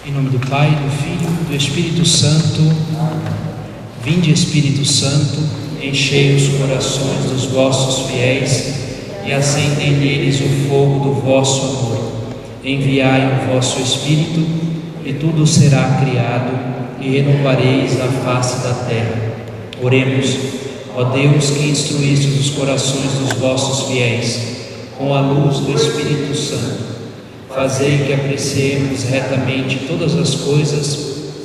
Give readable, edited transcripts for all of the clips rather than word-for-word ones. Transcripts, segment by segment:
Em nome do Pai, do Filho e do Espírito Santo. Vinde, Espírito Santo, enchei os corações dos vossos fiéis e acendei neles o fogo do vosso amor. Enviai o vosso Espírito e tudo será criado e renovareis a face da terra. Oremos. Ó Deus, que instruístes os corações dos vossos fiéis com a luz do Espírito Santo, fazei que apreciemos retamente todas as coisas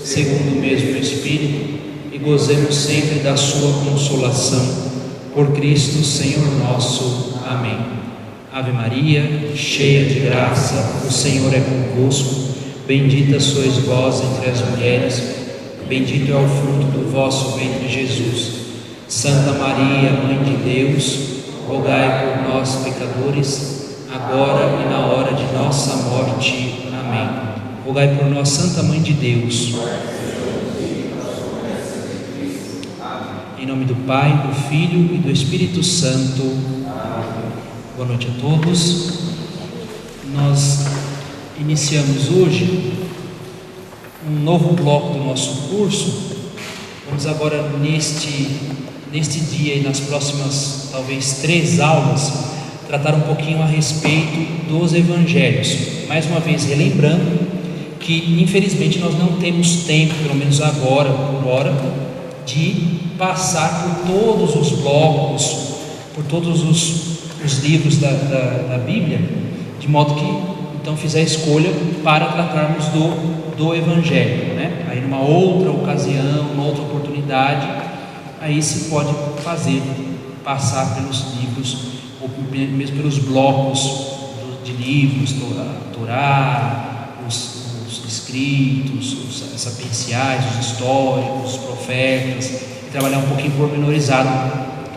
segundo o mesmo Espírito e gozemos sempre da sua consolação. Por Cristo Senhor nosso. Amém. Ave Maria, cheia de graça, o Senhor é convosco. Bendita sois vós entre as mulheres, bendito é o fruto do vosso ventre, Jesus. Santa Maria, Mãe de Deus, rogai por nós, pecadores, agora e na hora de nossa morte. Amém. Rogai por nós, Santa Mãe de Deus. Em nome do Pai, do Filho e do Espírito Santo. Boa noite a todos. Nós iniciamos hoje um novo bloco do nosso curso. Vamos agora neste dia e nas próximas, talvez 3 aulas, tratar um pouquinho a respeito dos evangelhos. Mais uma vez relembrando que infelizmente nós não temos tempo, pelo menos agora, por hora, de passar por todos os blocos, por todos os livros da Bíblia, de modo que então fiz a escolha para tratarmos do Evangelho, né? Aí numa outra ocasião, numa outra oportunidade, aí se pode passar pelos livros, ou mesmo pelos blocos de livros, a Torá, os escritos, os sapienciais, os históricos, os profetas, e trabalhar um pouquinho pormenorizado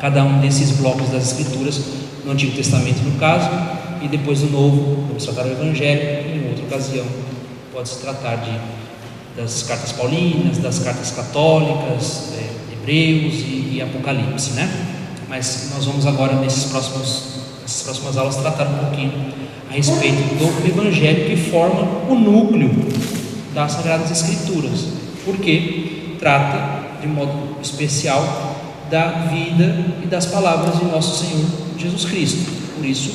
cada um desses blocos das Escrituras, no Antigo Testamento no caso, e depois do Novo, vamos tratar o Evangelho, e em outra ocasião pode-se tratar das cartas paulinas, das cartas católicas, Hebreus e Apocalipse, né? Mas nós vamos agora nessas próximas aulas tratar um pouquinho a respeito do Evangelho, que forma o núcleo das Sagradas Escrituras, porque trata de modo especial da vida e das palavras de nosso Senhor Jesus Cristo. Por isso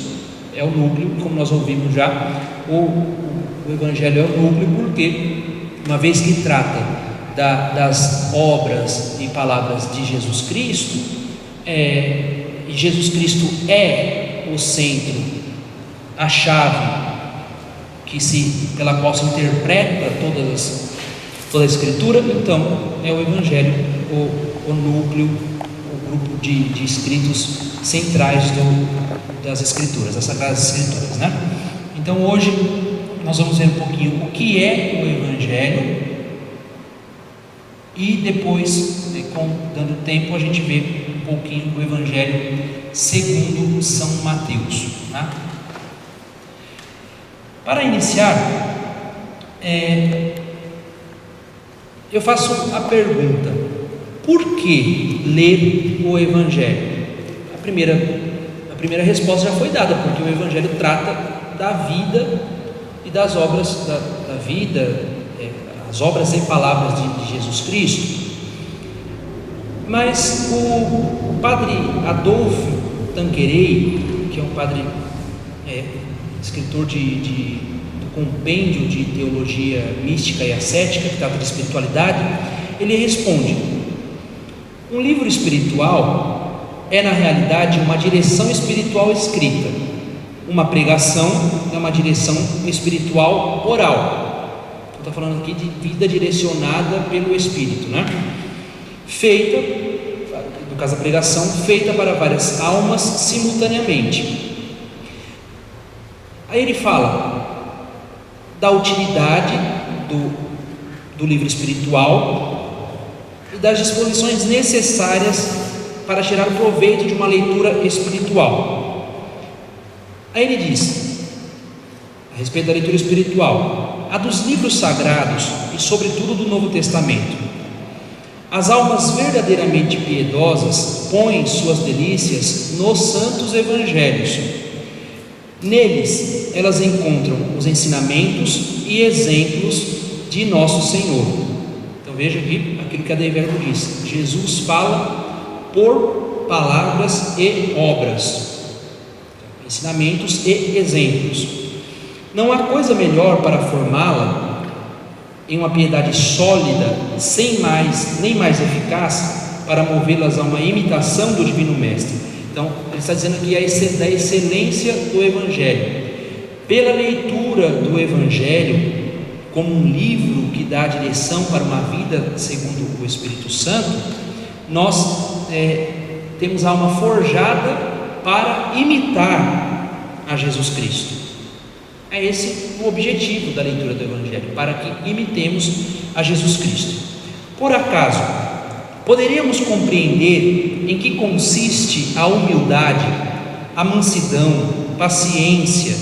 é o núcleo, como nós ouvimos já, o Evangelho é o núcleo, porque uma vez que trata das obras e palavras de Jesus Cristo, e Jesus Cristo é o centro, a chave pela qual se interpreta toda a Escritura, então é o Evangelho, o núcleo, o grupo de escritos centrais das Escrituras, das Sagradas Escrituras, né? Então hoje nós vamos ver um pouquinho o que é o Evangelho e depois, dando tempo, a gente vê um pouquinho do Evangelho segundo São Mateus, tá? Para iniciar, eu faço a pergunta: por que ler o Evangelho? A primeira resposta já foi dada, porque o Evangelho trata da vida e das obras da vida, as obras e palavras de Jesus Cristo. Mas o padre Adolfo Tanqueray, que é um padre escritor do compêndio de teologia mística e ascética, que trata de espiritualidade, ele responde: um livro espiritual é na realidade uma direção espiritual escrita. Uma pregação é uma direção espiritual oral. Estou falando aqui de vida direcionada pelo Espírito, né? Feita, no caso da pregação, feita para várias almas simultaneamente. Aí ele fala da utilidade do livro espiritual e das disposições necessárias para gerar proveito de uma leitura espiritual. Aí ele diz, a respeito da leitura espiritual, a dos livros sagrados e sobretudo do Novo Testamento. As almas verdadeiramente piedosas põem suas delícias nos santos evangelhos. Neles elas encontram os ensinamentos e exemplos de nosso Senhor. Então veja aqui aquilo que a Dei Verbo diz: Jesus fala por palavras e obras, ensinamentos e exemplos. Não há coisa melhor para formá-la em uma piedade sólida, sem mais nem mais eficaz, para movê-las a uma imitação do Divino Mestre. Então ele está dizendo aqui da excelência do Evangelho. Pela leitura do Evangelho como um livro que dá direção para uma vida segundo o Espírito Santo, nós temos a alma forjada para imitar a Jesus Cristo. É esse o objetivo da leitura do Evangelho, para que imitemos a Jesus Cristo. Por acaso, poderíamos compreender em que consiste a humildade, a mansidão, paciência,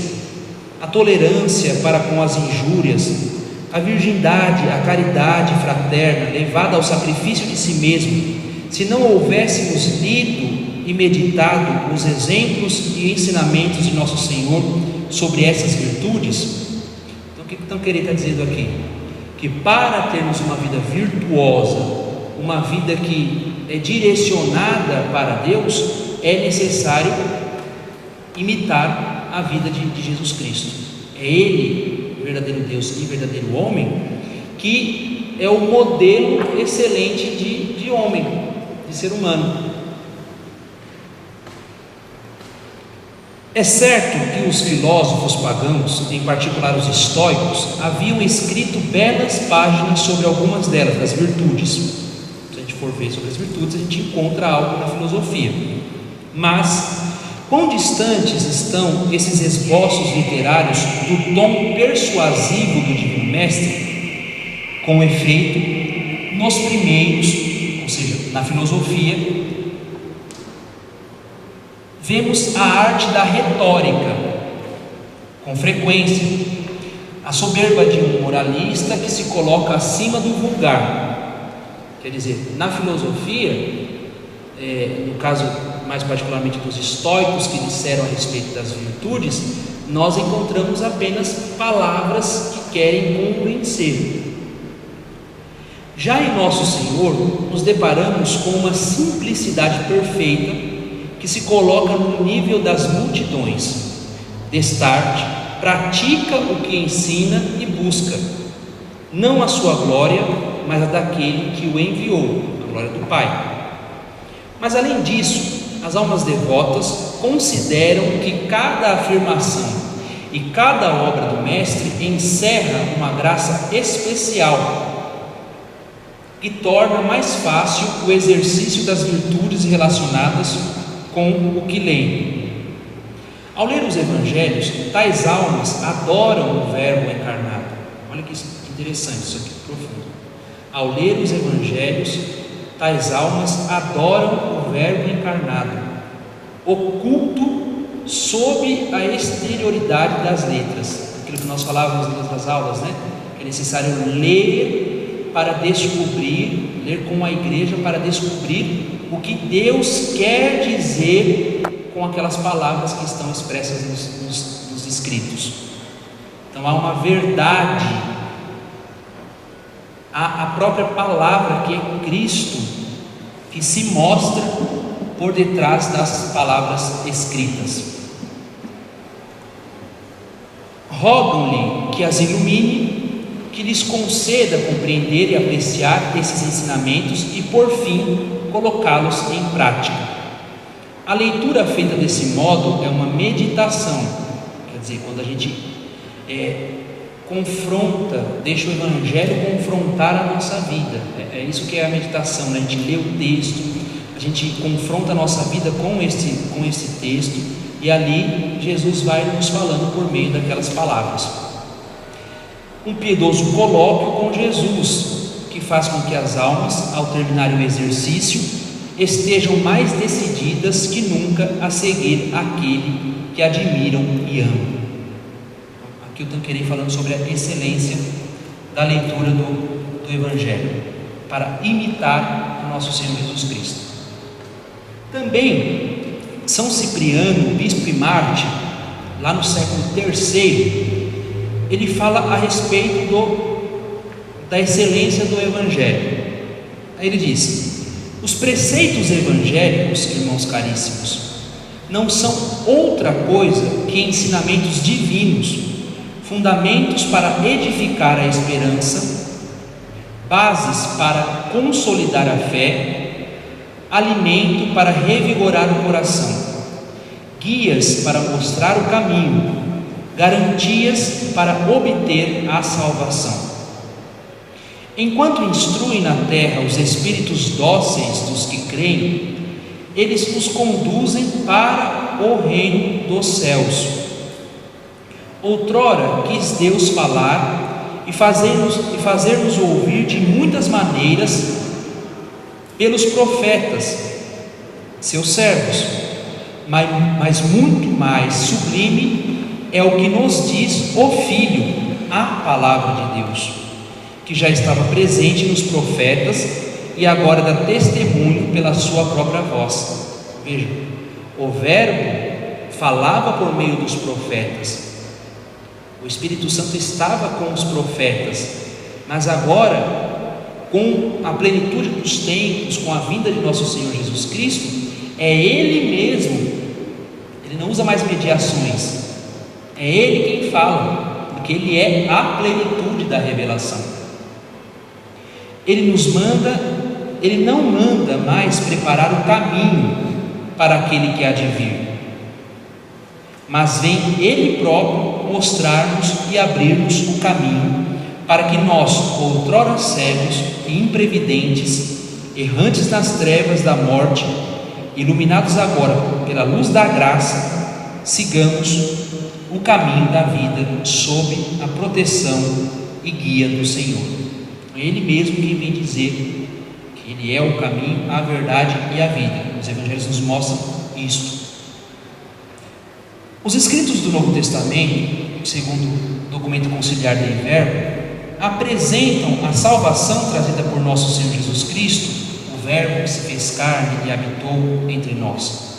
a tolerância para com as injúrias, a virgindade, a caridade fraterna levada ao sacrifício de si mesmo, se não houvéssemos lido e meditado os exemplos e ensinamentos de nosso Senhor sobre essas virtudes? Então o que estão querendo estar dizendo aqui? Que para termos uma vida virtuosa, uma vida que é direcionada para Deus, é necessário imitar a vida de Jesus Cristo. É Ele, verdadeiro Deus e verdadeiro homem, que é o modelo excelente de homem, de ser humano. É certo que os filósofos pagãos, em particular os estoicos, haviam escrito belas páginas sobre algumas delas, das virtudes. Se a gente for ver sobre as virtudes, a gente encontra algo na filosofia. Mas quão distantes estão esses esboços literários do tom persuasivo do Divino Mestre? Com efeito, nos primeiros, ou seja, na filosofia, vemos a arte da retórica, com frequência, a soberba de um moralista que se coloca acima do vulgar. Quer dizer, na filosofia, no caso mais particularmente dos estoicos, que disseram a respeito das virtudes, nós encontramos apenas palavras que querem convencer. Já em nosso Senhor, nos deparamos com uma simplicidade perfeita, que se coloca no nível das multidões. Destarte, pratica o que ensina e busca, não a sua glória, mas a daquele que o enviou, a glória do Pai. Mas além disso, as almas devotas consideram que cada afirmação e cada obra do Mestre encerra uma graça especial que torna mais fácil o exercício das virtudes relacionadas com o que leem. Ao ler os Evangelhos, tais almas adoram o Verbo encarnado. Olha que interessante, isso aqui profundo. Ao ler os Evangelhos, tais almas adoram o Verbo encarnado, oculto sob a exterioridade das letras. Aquilo que nós falávamos nas aulas, né? É necessário ler para descobrir, ler com a igreja para descobrir o que Deus quer dizer com aquelas palavras que estão expressas nos escritos. Então há uma verdade, há a própria palavra que é Cristo, que se mostra por detrás das palavras escritas. Rogam-lhe que as ilumine, que lhes conceda compreender e apreciar esses ensinamentos e, por fim, colocá-los em prática. A leitura feita desse modo é uma meditação, quer dizer, quando a gente confronta, deixa o Evangelho confrontar a nossa vida. É isso que é a meditação, né? A gente lê o texto, a gente confronta a nossa vida com esse texto, e ali Jesus vai nos falando por meio daquelas palavras. Um piedoso colóquio com Jesus, que faz com que as almas, ao terminarem o exercício, estejam mais decididas que nunca a seguir aquele que admiram e amam. Aqui eu estou querendo falando sobre a excelência da leitura do Evangelho, para imitar o nosso Senhor Jesus Cristo. Também São Cipriano, bispo e mártir, lá no século III, ele fala a respeito da excelência do Evangelho. Aí ele diz: os preceitos evangélicos, irmãos caríssimos, não são outra coisa que ensinamentos divinos, fundamentos para edificar a esperança, bases para consolidar a fé, alimento para revigorar o coração, guias para mostrar o caminho, garantias para obter a salvação. Enquanto instruem na terra os espíritos dóceis dos que creem, eles nos conduzem para o reino dos céus. Outrora quis Deus falar e fazer-nos ouvir de muitas maneiras pelos profetas, seus servos, mas muito mais sublime é o que nos diz o Filho, a palavra de Deus, que já estava presente nos profetas e agora dá testemunho pela sua própria voz. Veja, o Verbo falava por meio dos profetas, o Espírito Santo estava com os profetas, mas agora, com a plenitude dos tempos, com a vinda de nosso Senhor Jesus Cristo, é Ele mesmo, Ele não usa mais mediações, é Ele quem fala, porque Ele é a plenitude da revelação. Ele nos manda, Ele não manda mais preparar o caminho para aquele que há de vir, mas vem Ele próprio mostrar-nos e abrir-nos o caminho para que nós, outrora cegos e imprevidentes, errantes nas trevas da morte, iluminados agora pela luz da graça, sigamos o caminho da vida sob a proteção e guia do Senhor. É Ele mesmo quem vem dizer que Ele é o caminho, a verdade e a vida. Os evangelhos nos mostram isto. Os escritos do Novo Testamento, segundo o documento conciliar de Verbo, apresentam a salvação trazida por nosso Senhor Jesus Cristo, o Verbo que se fez carne e habitou entre nós.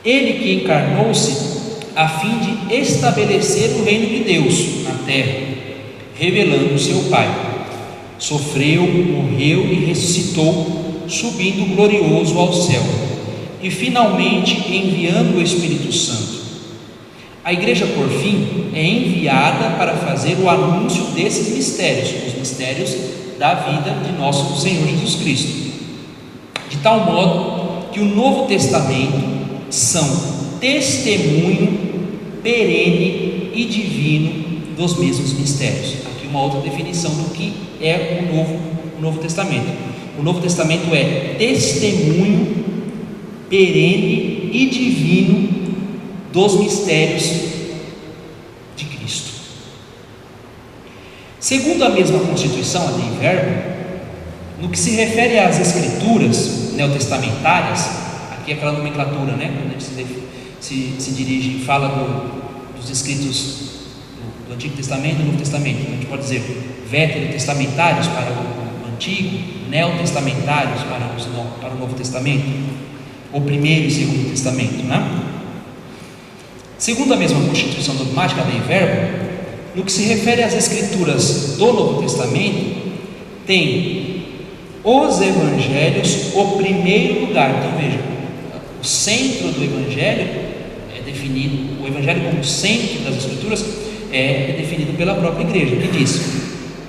Ele que encarnou-se a fim de estabelecer o reino de Deus na terra, revelando o seu Pai. Sofreu, morreu e ressuscitou, subindo glorioso ao céu, e finalmente enviando o Espírito Santo. A igreja, por fim, é enviada para fazer o anúncio desses mistérios, os mistérios da vida de nosso Senhor Jesus Cristo, de tal modo que o Novo Testamento são testemunho perene e divino dos mesmos mistérios. Aqui uma outra definição do que é o Novo Testamento. O Novo Testamento é testemunho perene e divino dos mistérios de Cristo. Segundo a mesma Constituição, a Dei Verbo, no que se refere às escrituras neotestamentárias, aqui é aquela nomenclatura, né? Quando a gente se dirige e fala dos escritos do Antigo Testamento e do Novo Testamento. Então a gente pode dizer veterotestamentários para o Antigo, neotestamentários para o Novo Testamento, ou Primeiro e Segundo Testamento, né? Segundo a mesma Constituição dogmática da Verbo, no que se refere às escrituras do Novo Testamento, tem os evangelhos o primeiro lugar. Então veja, o centro do evangelho é definido, o evangelho como centro das escrituras é definido pela própria igreja, que diz: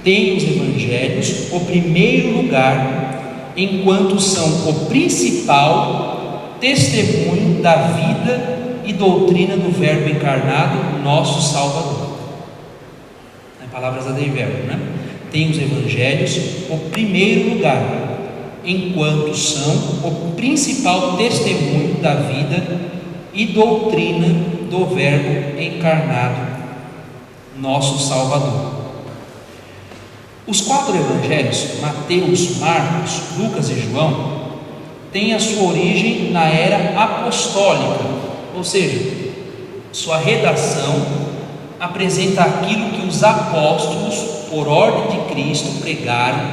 tem os evangelhos o primeiro lugar, enquanto são o principal testemunho da vida e doutrina do Verbo encarnado, nosso Salvador. Palavras da Dei Verbo, né? Tem os evangelhos o primeiro lugar, enquanto são o principal testemunho da vida e doutrina do Verbo encarnado, nosso Salvador. Os 4 evangelhos, Mateus, Marcos, Lucas e João, têm a sua origem na era apostólica, ou seja, sua redação apresenta aquilo que os apóstolos, por ordem de Cristo, pregaram.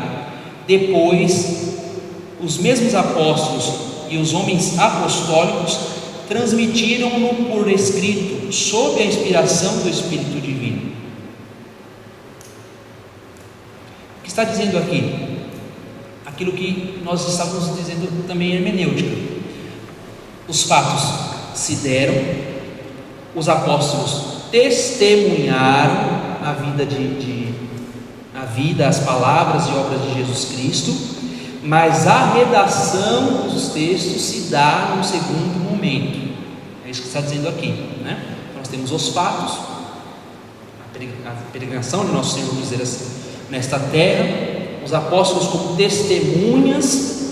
Depois, os mesmos apóstolos e os homens apostólicos transmitiram-no por escrito, sob a inspiração do Espírito Divino. O que está dizendo aqui? Aquilo que nós estávamos dizendo também em hermenêutica. Os fatos se deram, os apóstolos testemunharam a vida, as palavras e obras de Jesus Cristo, mas a redação dos textos se dá num segundo momento. É isso que está dizendo aqui, né? Nós temos os fatos, a peregrinação de nosso Senhor, vamos dizer assim, nesta terra, os apóstolos como testemunhas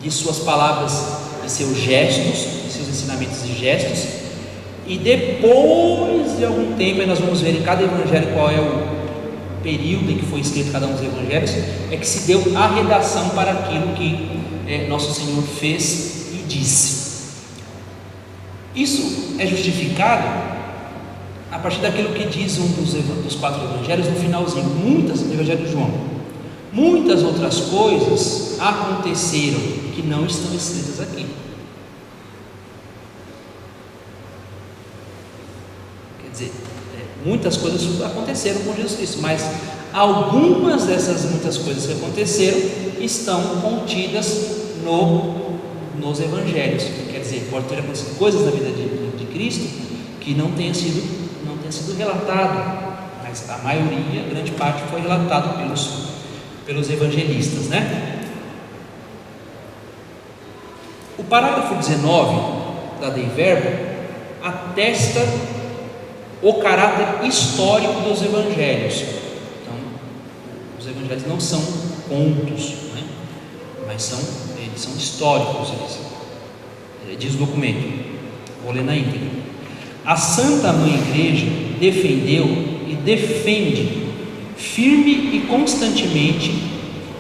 de suas palavras e seus gestos, de seus ensinamentos e gestos, e depois de algum tempo, aí nós vamos ver em cada evangelho qual é o período em que foi escrito cada um dos evangelhos, é que se deu a redação para aquilo que nosso Senhor fez e disse. Isso é justificado a partir daquilo que diz um dos 4 evangelhos no finalzinho, no evangelho de João. Muitas outras coisas aconteceram que não estão escritas aqui. Quer dizer, muitas coisas aconteceram com Jesus Cristo, mas algumas dessas muitas coisas que aconteceram estão contidas nos evangelhos. Quer dizer, pode ter acontecido coisas na vida de Cristo que não tenha sido relatado, mas a maioria, grande parte, foi relatado pelos evangelistas, né? O parágrafo 19 da Dei Verbo atesta o caráter histórico dos evangelhos. Então, os evangelhos não são contos, né? Mas eles são históricos, diz o documento. Vou ler na íntegra. A Santa Mãe Igreja defendeu e defende firme e constantemente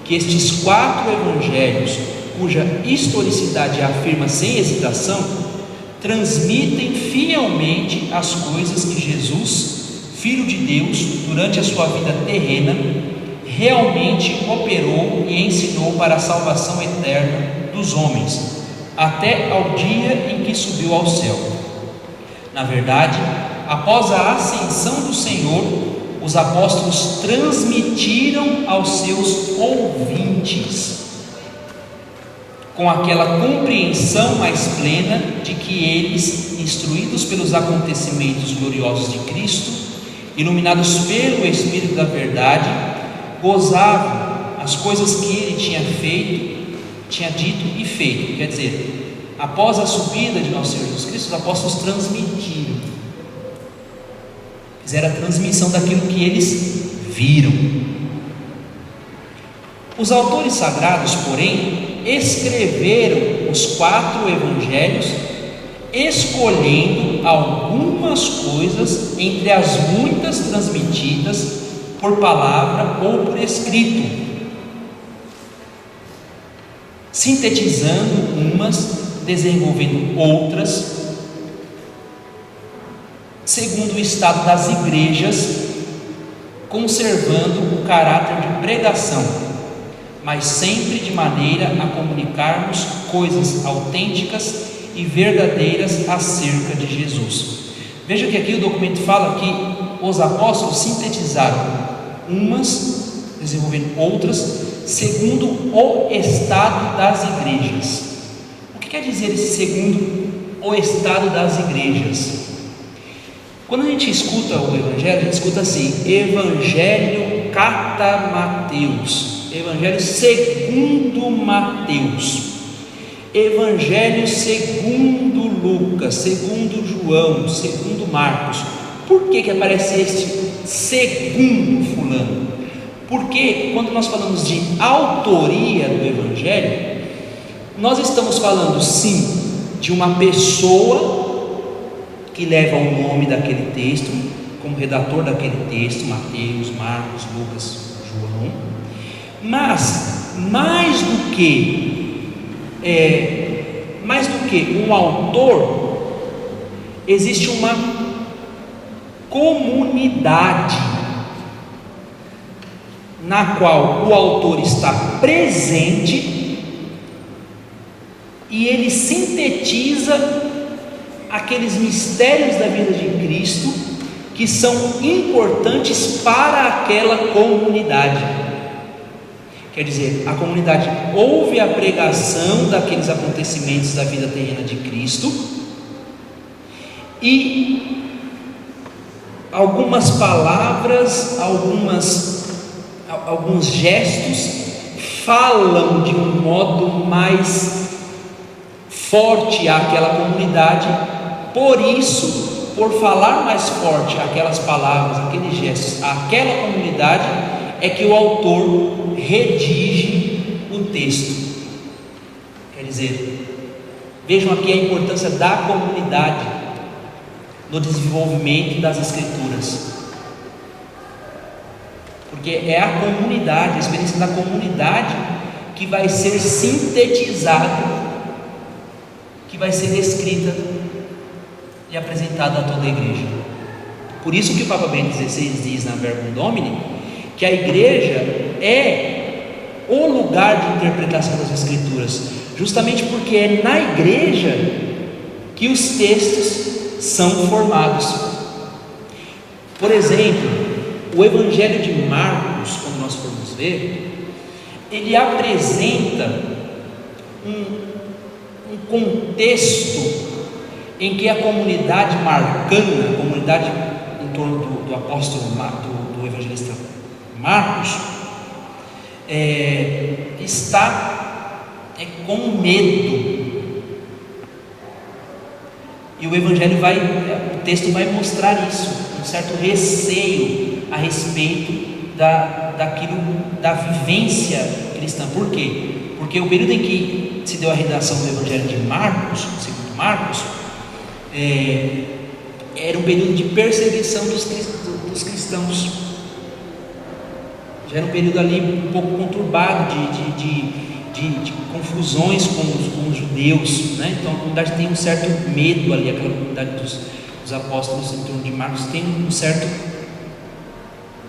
que estes 4 evangelhos, cuja historicidade afirma sem hesitação, transmitem fielmente as coisas que Jesus, Filho de Deus, durante a sua vida terrena, realmente operou e ensinou para a salvação eterna dos homens, até ao dia em que subiu ao céu. Na verdade, após a ascensão do Senhor, os apóstolos transmitiram aos seus ouvintes, com aquela compreensão mais plena de que eles, instruídos pelos acontecimentos gloriosos de Cristo, iluminados pelo Espírito da verdade, gozavam as coisas que ele tinha dito e feito. Quer dizer, após a subida de nosso Senhor Jesus Cristo, os apóstolos transmitiram, fizeram a transmissão daquilo que eles viram. Os autores sagrados, porém, escreveram os 4 evangelhos, escolhendo algumas coisas entre as muitas transmitidas por palavra ou por escrito, sintetizando umas, desenvolvendo outras, segundo o estado das igrejas, conservando o caráter de pregação, mas sempre de maneira a comunicarmos coisas autênticas e verdadeiras acerca de Jesus. Veja que aqui o documento fala que os apóstolos sintetizaram umas, desenvolvendo outras, segundo o estado das igrejas. O que quer dizer esse segundo o estado das igrejas? Quando a gente escuta o Evangelho, a gente escuta assim: Evangelho cata Mateus, Evangelho segundo Mateus, Evangelho segundo Lucas, segundo João, segundo Marcos. Por que aparece este segundo fulano? Porque quando nós falamos de autoria do Evangelho, nós estamos falando sim de uma pessoa que leva o nome daquele texto, como redator daquele texto, Mateus, Marcos, Lucas, João, mas mais do que um autor, existe uma comunidade na qual o autor está presente e ele sintetiza aqueles mistérios da vida de Cristo que são importantes para aquela comunidade. Quer dizer, a comunidade ouve a pregação daqueles acontecimentos da vida terrena de Cristo, e algumas palavras, alguns gestos falam de um modo mais forte àquela comunidade. Por isso, por falar mais forte aquelas palavras, aqueles gestos, àquela comunidade, é que o autor redige o texto. Quer dizer, vejam aqui a importância da comunidade no desenvolvimento das Escrituras, porque é a comunidade, a experiência da comunidade que vai ser sintetizada, que vai ser descrita e apresentada a toda a igreja. Por isso que o Papa Bento XVI diz na Verbum Domini que a igreja é o lugar de interpretação das Escrituras, justamente porque é na igreja que os textos são formados. Por exemplo, o Evangelho de Marcos, quando nós formos ver, ele apresenta um contexto em que a comunidade marcana, a comunidade em torno do apóstolo, do evangelista Marcos, está com medo. E o o texto vai mostrar isso, um certo receio a respeito da vivência cristã. Por quê? Porque o período em que se deu a redação do Evangelho de Marcos, segundo Marcos, era um período de perseguição dos cristãos. Já era um período ali um pouco conturbado de confusões com os judeus, né? Então a comunidade tem um certo medo ali, aquela comunidade dos apóstolos em torno de Marcos tem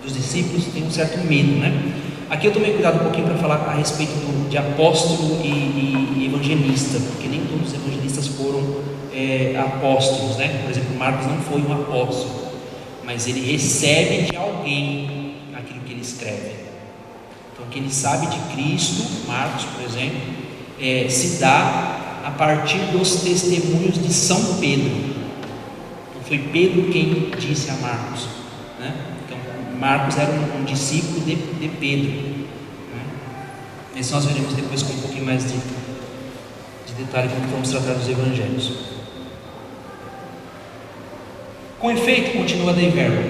dos discípulos tem um certo medo, né? Aqui eu tomei cuidado um pouquinho para falar a respeito de apóstolo e evangelista, porque nem todos os evangelistas foram apóstolos, né? Por exemplo, Marcos não foi um apóstolo, mas ele recebe de alguém aquilo que ele escreve. Então, o que ele sabe de Cristo, Marcos, por exemplo, se dá a partir dos testemunhos de São Pedro. Então, foi Pedro quem disse a Marcos, né? Então, Marcos era um discípulo de Pedro, né? Isso nós veremos depois com um pouquinho mais de detalhe quando vamos tratar dos evangelhos. Com efeito, continua Dei Verbo,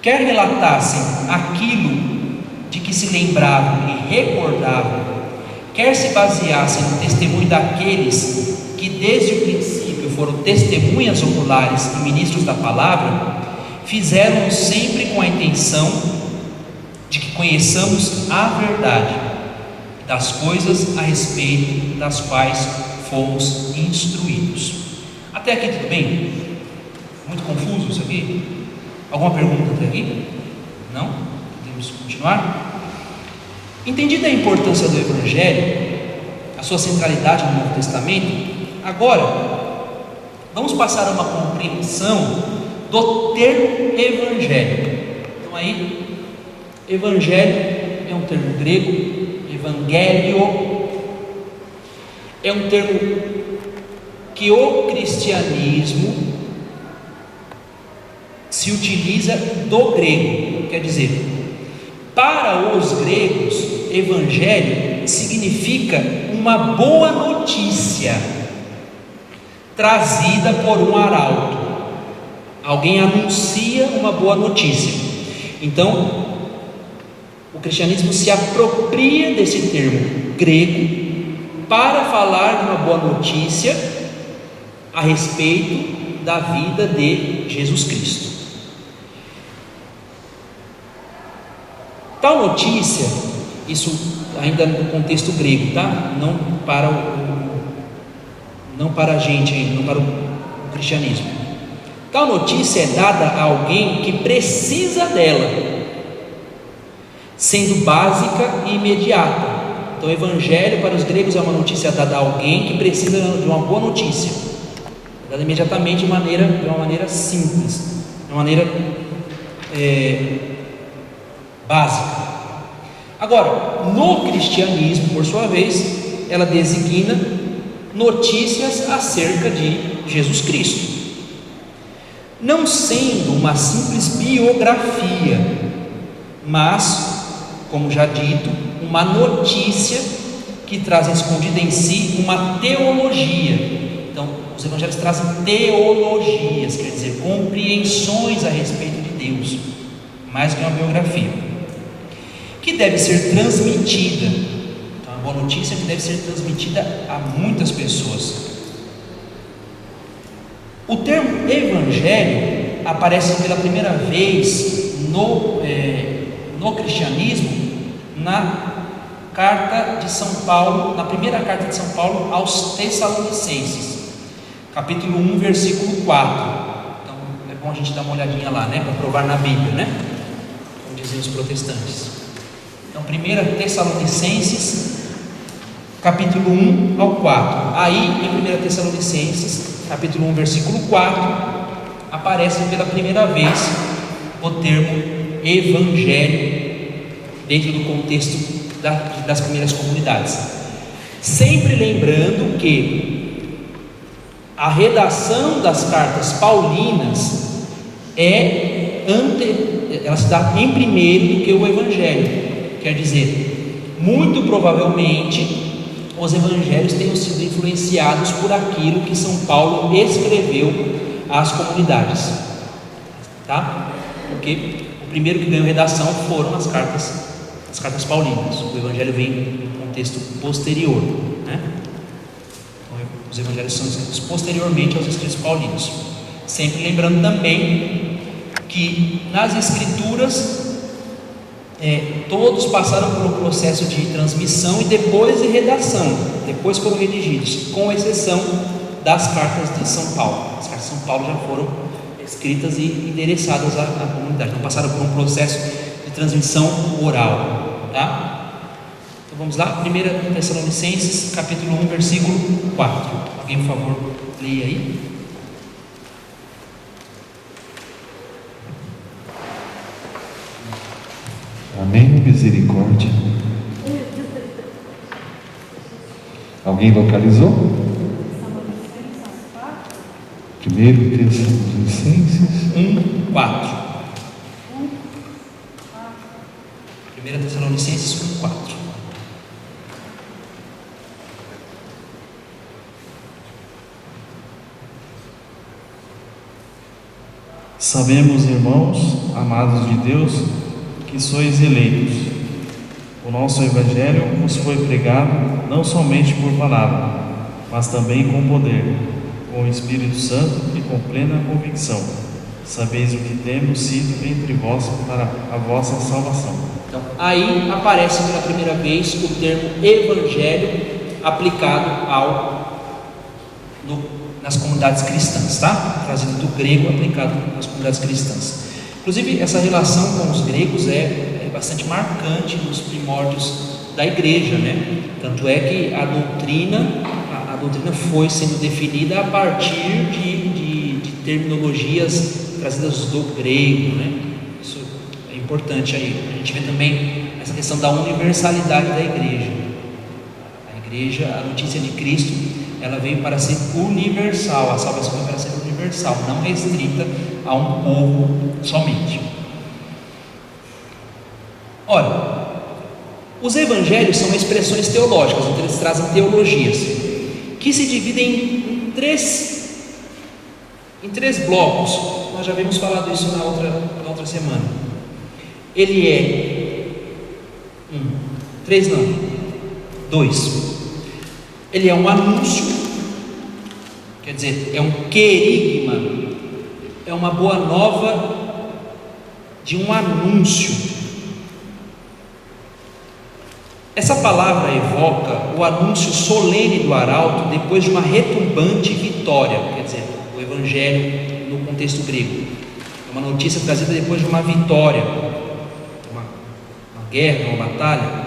quer relatassem aquilo de que se lembravam e recordavam, quer se baseassem no testemunho daqueles que desde o princípio foram testemunhas oculares e ministros da palavra, fizeram sempre com a intenção de que conheçamos a verdade das coisas a respeito das quais fomos instruídos. Até aqui tudo bem? Muito confuso isso aqui? Alguma pergunta até aqui? Não? Podemos continuar? Entendida a importância do Evangelho, a sua centralidade no Novo Testamento, agora vamos passar a uma compreensão do termo Evangelho. Então aí, Evangelho é um termo grego, Evangelho é um termo que o cristianismo se utiliza do grego. Quer dizer, para os gregos, evangelho significa uma boa notícia trazida por um arauto. Alguém anuncia uma boa notícia. Então, o cristianismo se apropria desse termo grego para falar de uma boa notícia a respeito da vida de Jesus Cristo. Tal notícia, isso ainda no contexto grego, tá? Não para a gente ainda, não para o cristianismo. Tal notícia é dada a alguém que precisa dela, sendo básica e imediata. Então, o evangelho para os gregos é uma notícia dada a alguém que precisa de uma boa notícia, dada imediatamente de uma maneira simples, de uma maneira básica. Agora, no cristianismo, por sua vez, ela designa notícias acerca de Jesus Cristo, não sendo uma simples biografia, mas, como já dito, uma notícia que traz escondida em si uma teologia. Então, os evangelhos trazem teologias, quer dizer, compreensões a respeito de Deus, mais que uma biografia, que deve ser transmitida. Então, uma boa notícia que deve ser transmitida a muitas pessoas. O termo evangelho aparece pela primeira vez no cristianismo na carta de São Paulo, na primeira carta de São Paulo aos Tessalonicenses, capítulo 1, versículo 4. Então é bom a gente dar uma olhadinha lá, né, para provar na Bíblia, né, como dizem os protestantes. Então, 1 Tessalonicenses, capítulo 1 ao 4. Aí, em 1 Tessalonicenses, capítulo 1, versículo 4, aparece pela primeira vez o termo evangelho dentro do contexto das primeiras comunidades. Sempre lembrando que a redação das cartas paulinas ela se dá em primeiro do que o evangelho. Quer dizer, muito provavelmente os evangelhos tenham sido influenciados por aquilo que São Paulo escreveu às comunidades, tá? Porque o primeiro que ganhou redação foram as cartas paulinas. O evangelho vem em um contexto posterior, né? Então, os evangelhos são escritos posteriormente aos escritos paulinos. Sempre lembrando também que nas escrituras todos passaram por um processo de transmissão e depois de redação, depois foram redigidos, com exceção das cartas de São Paulo. As cartas de São Paulo já foram escritas e endereçadas à comunidade, não passaram por um processo de transmissão oral, tá? Então vamos lá, 1 Tessalonicenses, capítulo 1, versículo 4. Alguém, por favor, leia aí. Amém, misericórdia. Alguém localizou? 1 Tessalonicenses 1, 4. 1 Tessalonicenses 1, 4. Sabemos, irmãos, amados de Deus, que sois eleitos. O nosso Evangelho vos foi pregado não somente por palavra, mas também com poder, com o Espírito Santo e com plena convicção. Sabeis o que temos sido entre vós para a vossa salvação. Então, aí aparece pela primeira vez o termo Evangelho aplicado nas comunidades cristãs, tá? Trazido do grego, aplicado nas comunidades cristãs. Inclusive, essa relação com os gregos é bastante marcante nos primórdios da igreja, né? Tanto é que a doutrina foi sendo definida a partir de terminologias trazidas do grego, né? Isso é importante aí. A gente vê também essa questão da universalidade da igreja. A igreja, a notícia de Cristo, ela veio para ser universal, a salvação veio para ser universal, não restrita a um povo somente. Ora, os evangelhos são expressões teológicas, então eles trazem teologias que se dividem em três blocos. Nós já havíamos falado isso na outra semana. Ele é dois. Ele é um anúncio, quer dizer, é um querigma, é uma boa nova de um anúncio. Essa palavra evoca o anúncio solene do arauto depois de uma retumbante vitória, quer dizer, o evangelho no contexto grego. É uma notícia trazida depois de uma vitória, uma guerra, uma batalha.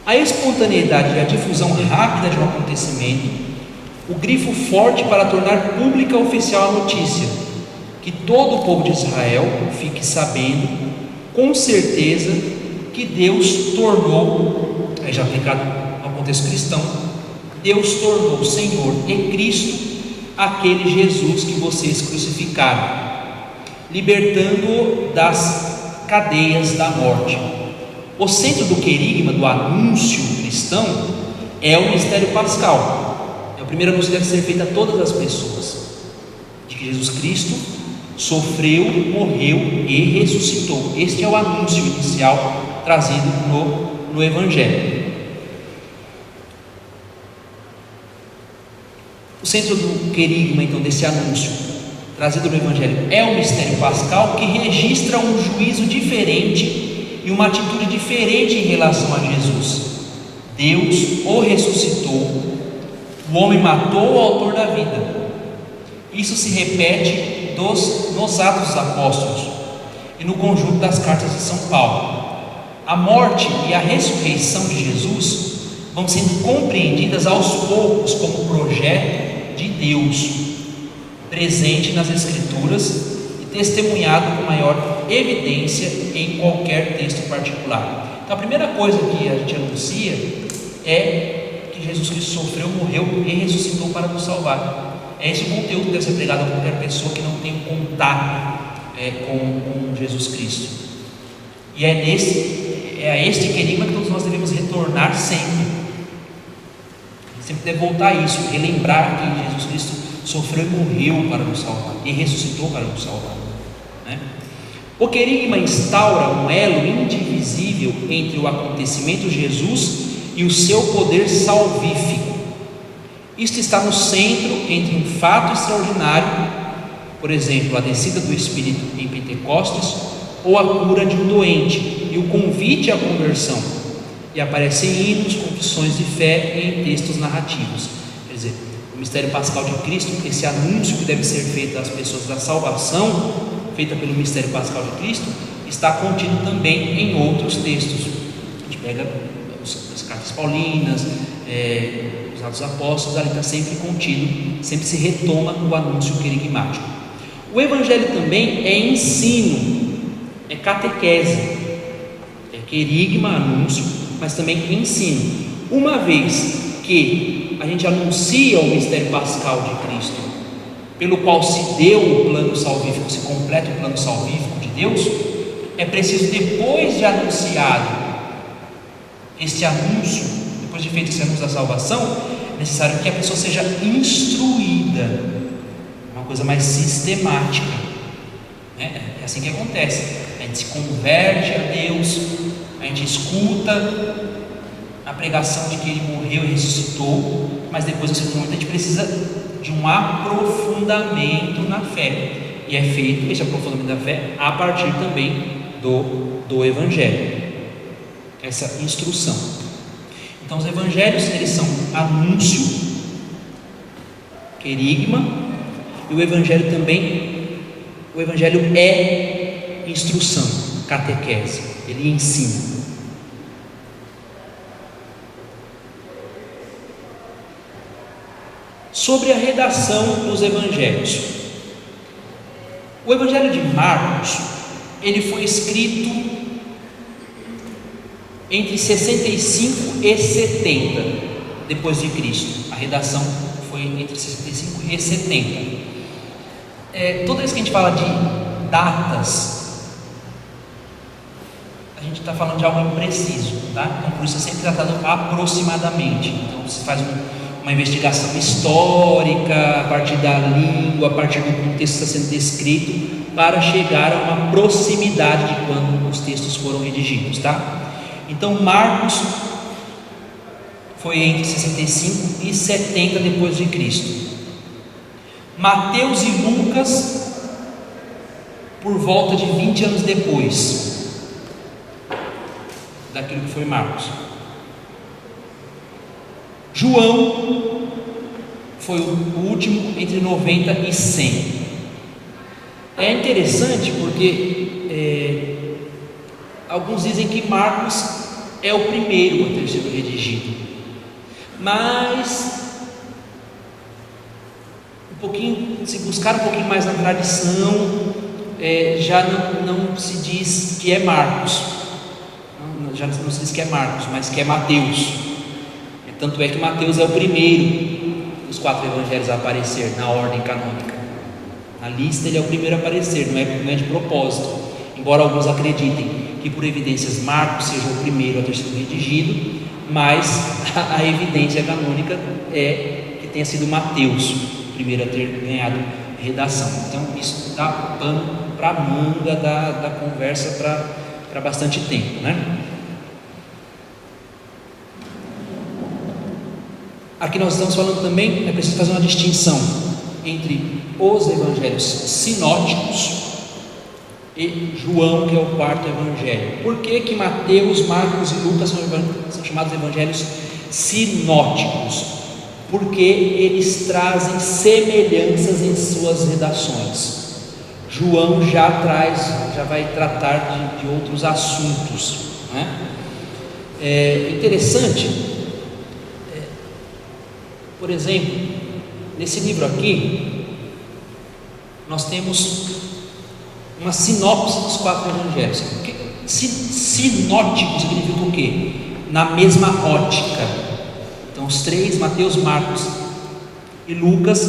A espontaneidade e a difusão rápida de um acontecimento o grifo forte para tornar pública oficial a notícia, que todo o povo de Israel fique sabendo com certeza que Deus tornou, aí já aplicado ao contexto cristão, Deus tornou Senhor e Cristo aquele Jesus que vocês crucificaram, libertando-o das cadeias da morte. O centro do querigma, do anúncio cristão, é o mistério pascal. É o primeiro anúncio que deve ser feito a todas as pessoas, de que Jesus Cristo sofreu, morreu e ressuscitou. Este é o anúncio inicial trazido no Evangelho. O centro do querigma, então, desse anúncio trazido no Evangelho é o mistério pascal, que registra um juízo diferente e uma atitude diferente em relação a Jesus. Deus o ressuscitou, o homem matou o autor da vida. Isso se repete nos Atos dos Apóstolos e no conjunto das cartas de São Paulo. A morte e a ressurreição de Jesus vão sendo compreendidas aos poucos como projeto de Deus, presente nas Escrituras e testemunhado com maior evidência em qualquer texto particular. Então, a primeira coisa que a gente anuncia é que Jesus Cristo sofreu, morreu e ressuscitou para nos salvar. É esse o conteúdo que deve ser pregado a qualquer pessoa que não tem contato com Jesus Cristo. E é a este querigma que todos nós devemos retornar sempre. Sempre deve voltar a isso, relembrar que Jesus Cristo sofreu e morreu para nos salvar e ressuscitou para nos salvar, né? O querigma instaura um elo indivisível entre o acontecimento de Jesus e o seu poder salvífico. Isto está no centro entre um fato extraordinário, por exemplo, a descida do Espírito em Pentecostes, ou a cura de um doente, e o convite à conversão, e aparecem hinos, confissões de fé e em textos narrativos. Quer dizer, o mistério pascal de Cristo, esse anúncio que deve ser feito às pessoas da salvação, feita pelo mistério pascal de Cristo, está contido também em outros textos. A gente pega as cartas paulinas, os Atos dos Apóstolos, ali está sempre contido, sempre se retoma o anúncio querigmático. O Evangelho também é ensino, é catequese, é querigma, anúncio, mas também ensino. Uma vez que a gente anuncia o mistério pascal de Cristo, pelo qual se deu o plano salvífico, se completa o plano salvífico de Deus, é preciso, depois de anunciado este anúncio, depois de feito esse anúncio da salvação, é necessário que a pessoa seja instruída, uma coisa mais sistemática, né? É assim que acontece. A gente se converte a Deus, a gente escuta a pregação de que Ele morreu e ressuscitou, mas depois desse momento a gente precisa de um aprofundamento na fé, e é feito esse aprofundamento da fé a partir também do Evangelho, essa instrução. Então os Evangelhos, eles são anúncio, querigma, e o Evangelho também, o Evangelho é instrução, catequese, ele ensina. Sobre a redação dos Evangelhos. O Evangelho de Marcos, ele foi escrito entre 65 e 70 depois de Cristo. A redação foi entre 65 e 70. Toda vez que a gente fala de datas, a gente está falando de algo impreciso, tá? Então, por isso é sempre tratado aproximadamente. Então, se faz uma investigação histórica a partir da língua, a partir do contexto que está sendo descrito, para chegar a uma proximidade de quando os textos foram redigidos, tá? Então Marcos foi entre 65 e 70 depois de Cristo. Mateus e Lucas por volta de 20 anos depois daquilo que foi Marcos. João foi o último entre 90 e 100. É interessante porque alguns dizem que Marcos é o primeiro a ter sido redigido, mas se buscar um pouquinho mais na tradição, já não se diz que é Marcos, já não se diz que é Marcos, mas que é Mateus. Tanto é que Mateus é o primeiro dos 4 evangelhos a aparecer na ordem canônica. Na lista ele é o primeiro a aparecer, não é de propósito, embora alguns acreditem que por evidências Marcos seja o primeiro a ter sido redigido, mas a evidência canônica é que tenha sido Mateus o primeiro a ter ganhado redação. Então isso dá pano para a manga da conversa para bastante tempo, né? Aqui nós estamos falando também, é preciso fazer uma distinção entre os evangelhos sinóticos e João, que é o 4º evangelho. Por que Mateus, Marcos e Lucas são chamados evangelhos sinóticos? Porque eles trazem semelhanças em suas redações. João já vai tratar de outros assuntos, né? É interessante, por exemplo, nesse livro aqui, nós temos uma sinopse dos 4 evangelhos. Sinótico significa o quê? Na mesma ótica. Então os 3, Mateus, Marcos e Lucas,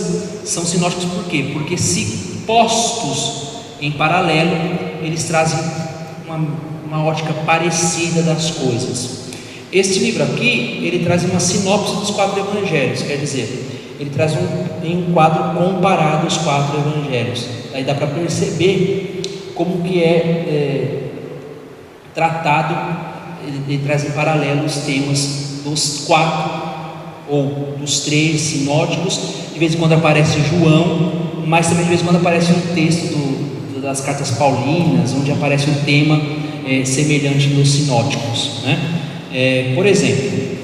são sinóticos por quê? Porque se postos em paralelo, eles trazem uma ótica parecida das coisas. Este livro aqui, ele traz uma sinopse dos 4 evangelhos, quer dizer, ele traz um quadro comparado aos 4 evangelhos. Aí dá para perceber como que é tratado, ele traz em paralelo os temas dos 4 ou dos 3 sinóticos. De vez em quando aparece João, mas também de vez em quando aparece um texto das cartas paulinas, onde aparece um tema semelhante nos sinóticos, né? Por exemplo,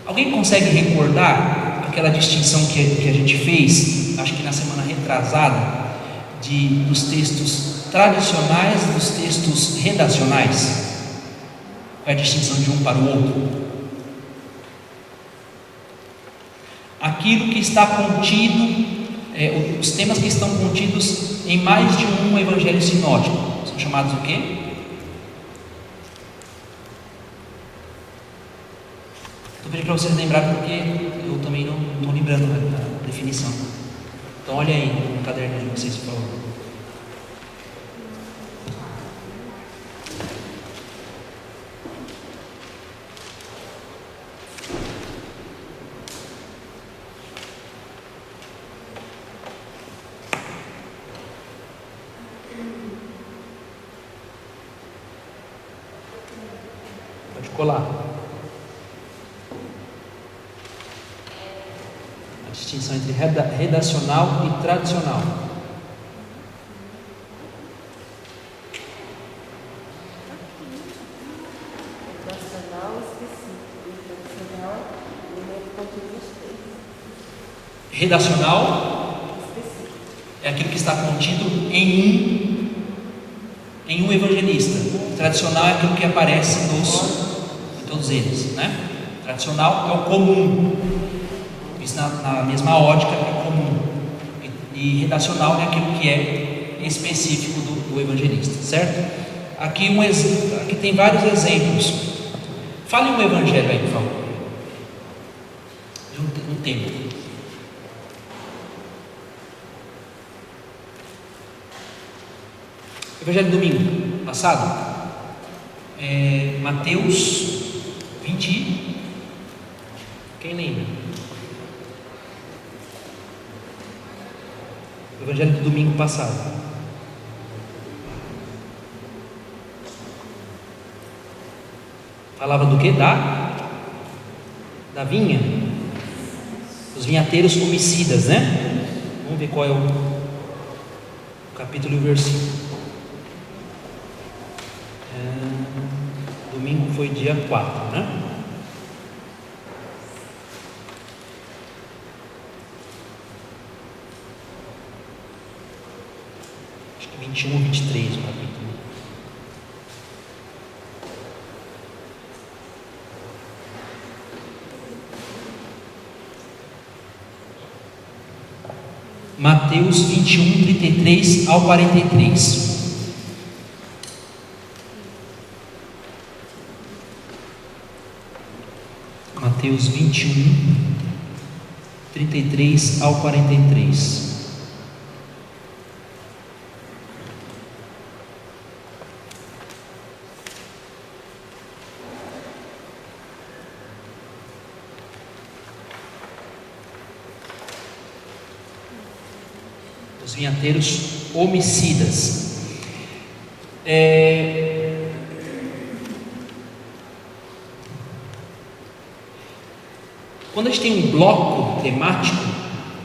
alguém consegue recordar aquela distinção que a gente fez, acho que na semana retrasada, dos textos tradicionais e dos textos redacionais? Qual é a distinção de um para o outro? Aquilo que está contido, os temas que estão contidos em mais de um evangelho sinótico, são chamados o quê? Estou pedindo para vocês lembrarem, porque eu também não estou lembrando a definição. Então olha aí no caderno de vocês, por favor. Pode colar. A distinção entre redacional e tradicional. Redacional é aquilo que está contido em um evangelista. Tradicional é aquilo que aparece em todos eles, né? Tradicional é o comum. Isso na mesma ótica é comum. E redacional é aquilo que é específico do evangelista, certo? Aqui tem vários exemplos. Fale um evangelho aí, por favor. De um tempo. Evangelho do domingo passado, Mateus 20. Quem lembra? O Evangelho do domingo passado. Falava do que? Da vinha. Os vinhateiros homicidas, né? Vamos ver qual é o capítulo e o versículo. Domingo foi dia 4, né? Acho que 21 ou 23 o capítulo. Mateus 21, 33 ao 43. Mateus 21, 33 ao 43. Os vinhateiros homicidas. Quando a gente tem um bloco temático,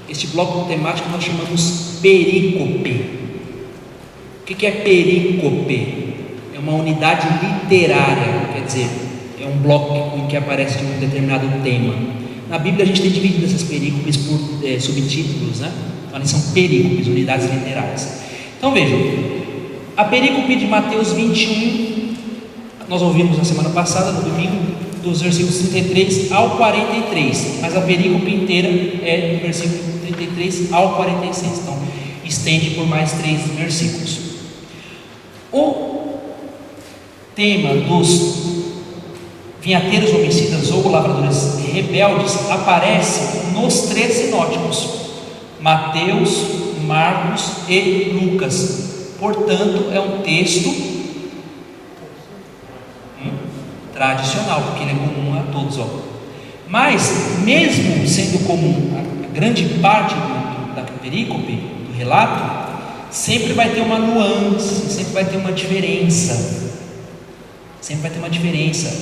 este bloco temático nós chamamos perícope. O que é perícope? É uma unidade literária, quer dizer, é um bloco em que aparece um determinado tema. Na Bíblia a gente tem dividido essas perícopes por subtítulos, né? Então eles são perícopes, unidades literárias. Então vejam, a perícope de Mateus 21, nós ouvimos na semana passada, no domingo, dos versículos 33 ao 43, mas a perícope inteira é do versículo 33 ao 46, então estende por mais 3 versículos. O tema dos vinhateiros homicidas ou lavradores rebeldes aparece nos 3 sinóticos, Mateus, Marcos e Lucas. Portanto, é um texto tradicional, porque ele é comum a todos. Mas, mesmo sendo comum a grande parte da perícope, do relato, sempre vai ter uma nuance, sempre vai ter uma diferença. Sempre vai ter uma diferença,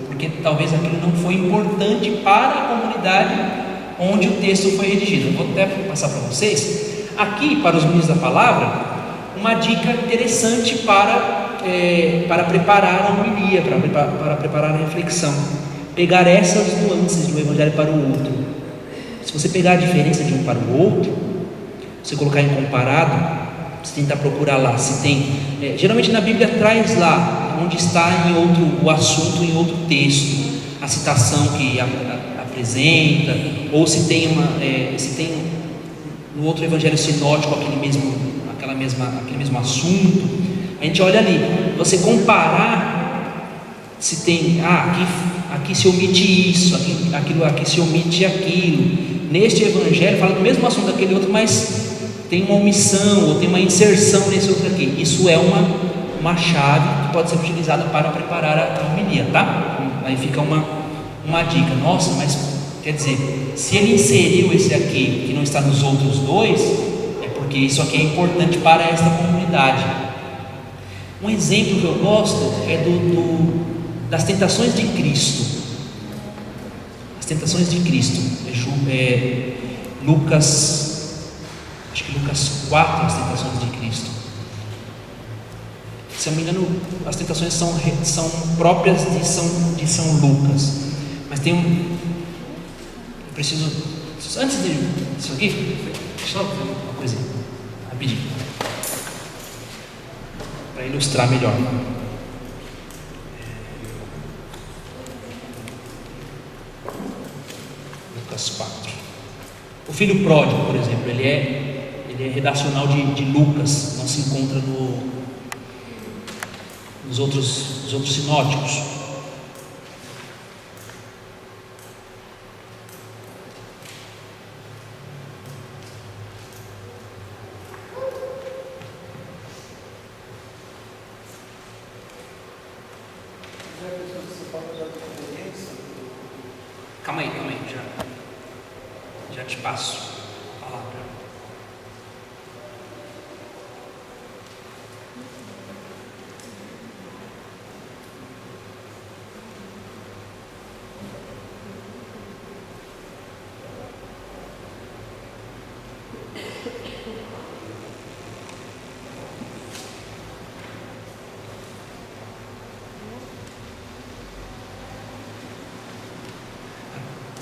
porque talvez aquilo não foi importante para a comunidade onde o texto foi redigido. Eu vou até passar para vocês, aqui para os meninos da palavra, uma dica interessante para preparar a homilia, para preparar a reflexão. Pegar essas nuances de um evangelho para o outro. Se você pegar a diferença de um para o outro, você colocar em comparado, você tentar procurar lá se tem. Geralmente na Bíblia traz lá onde está o assunto em outro texto, a citação que apresenta, ou se tem no outro evangelho sinótico aquele mesmo assunto. A gente olha ali, você comparar se tem, aqui se omite isso, aqui se omite aquilo. Neste evangelho fala do mesmo assunto daquele outro, mas tem uma omissão ou tem uma inserção nesse outro aqui. Isso é uma chave que pode ser utilizada para preparar a homilia, tá? Aí fica uma dica. Nossa, mas quer dizer, se ele inseriu esse aqui que não está nos outros 2, é porque isso aqui é importante para esta comunidade. Um exemplo que eu gosto é das tentações de Cristo. As tentações de Cristo, Lucas 4, as tentações de Cristo. Se eu não me engano, as tentações são próprias de São Lucas, mas tem preciso, antes disso aqui, deixa eu fazer uma coisinha rapidinho para ilustrar melhor. Lucas 4. O filho pródigo, por exemplo, ele é redacional de Lucas, não se encontra nos outros sinóticos. Calma aí, já te passo a palavra.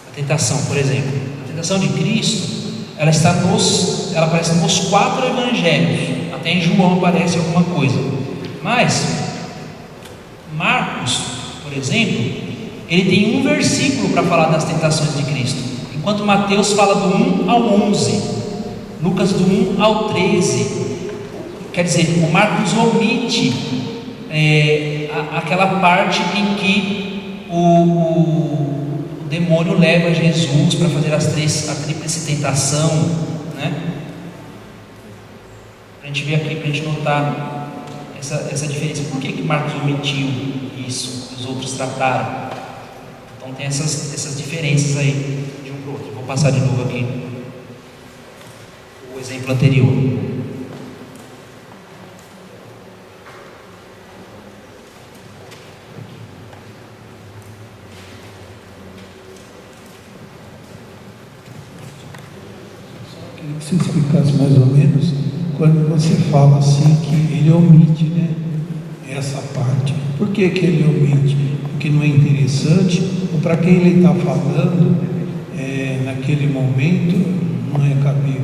A tentação, por exemplo, a tentação de Cristo, ela aparece nos 4 evangelhos, até em João aparece alguma coisa, mas Marcos, por exemplo, ele tem um versículo para falar das tentações de Cristo, enquanto Mateus fala do 1 ao 11, Lucas do 1 ao 13, quer dizer, o Marcos omite aquela parte em que o demônio leva Jesus para fazer a tríplice tentação, né? A gente vê aqui, para a gente notar essa diferença. Por que Marcos omitiu isso e os outros trataram? Então tem essas diferenças aí de um para o outro. Vou passar de novo aqui o exemplo anterior. Queria que você explicasse mais ou menos quando você fala assim que ele omite, né, essa parte. Por que ele omite? Porque não é interessante, ou para quem ele está falando, naquele momento, não é cabível.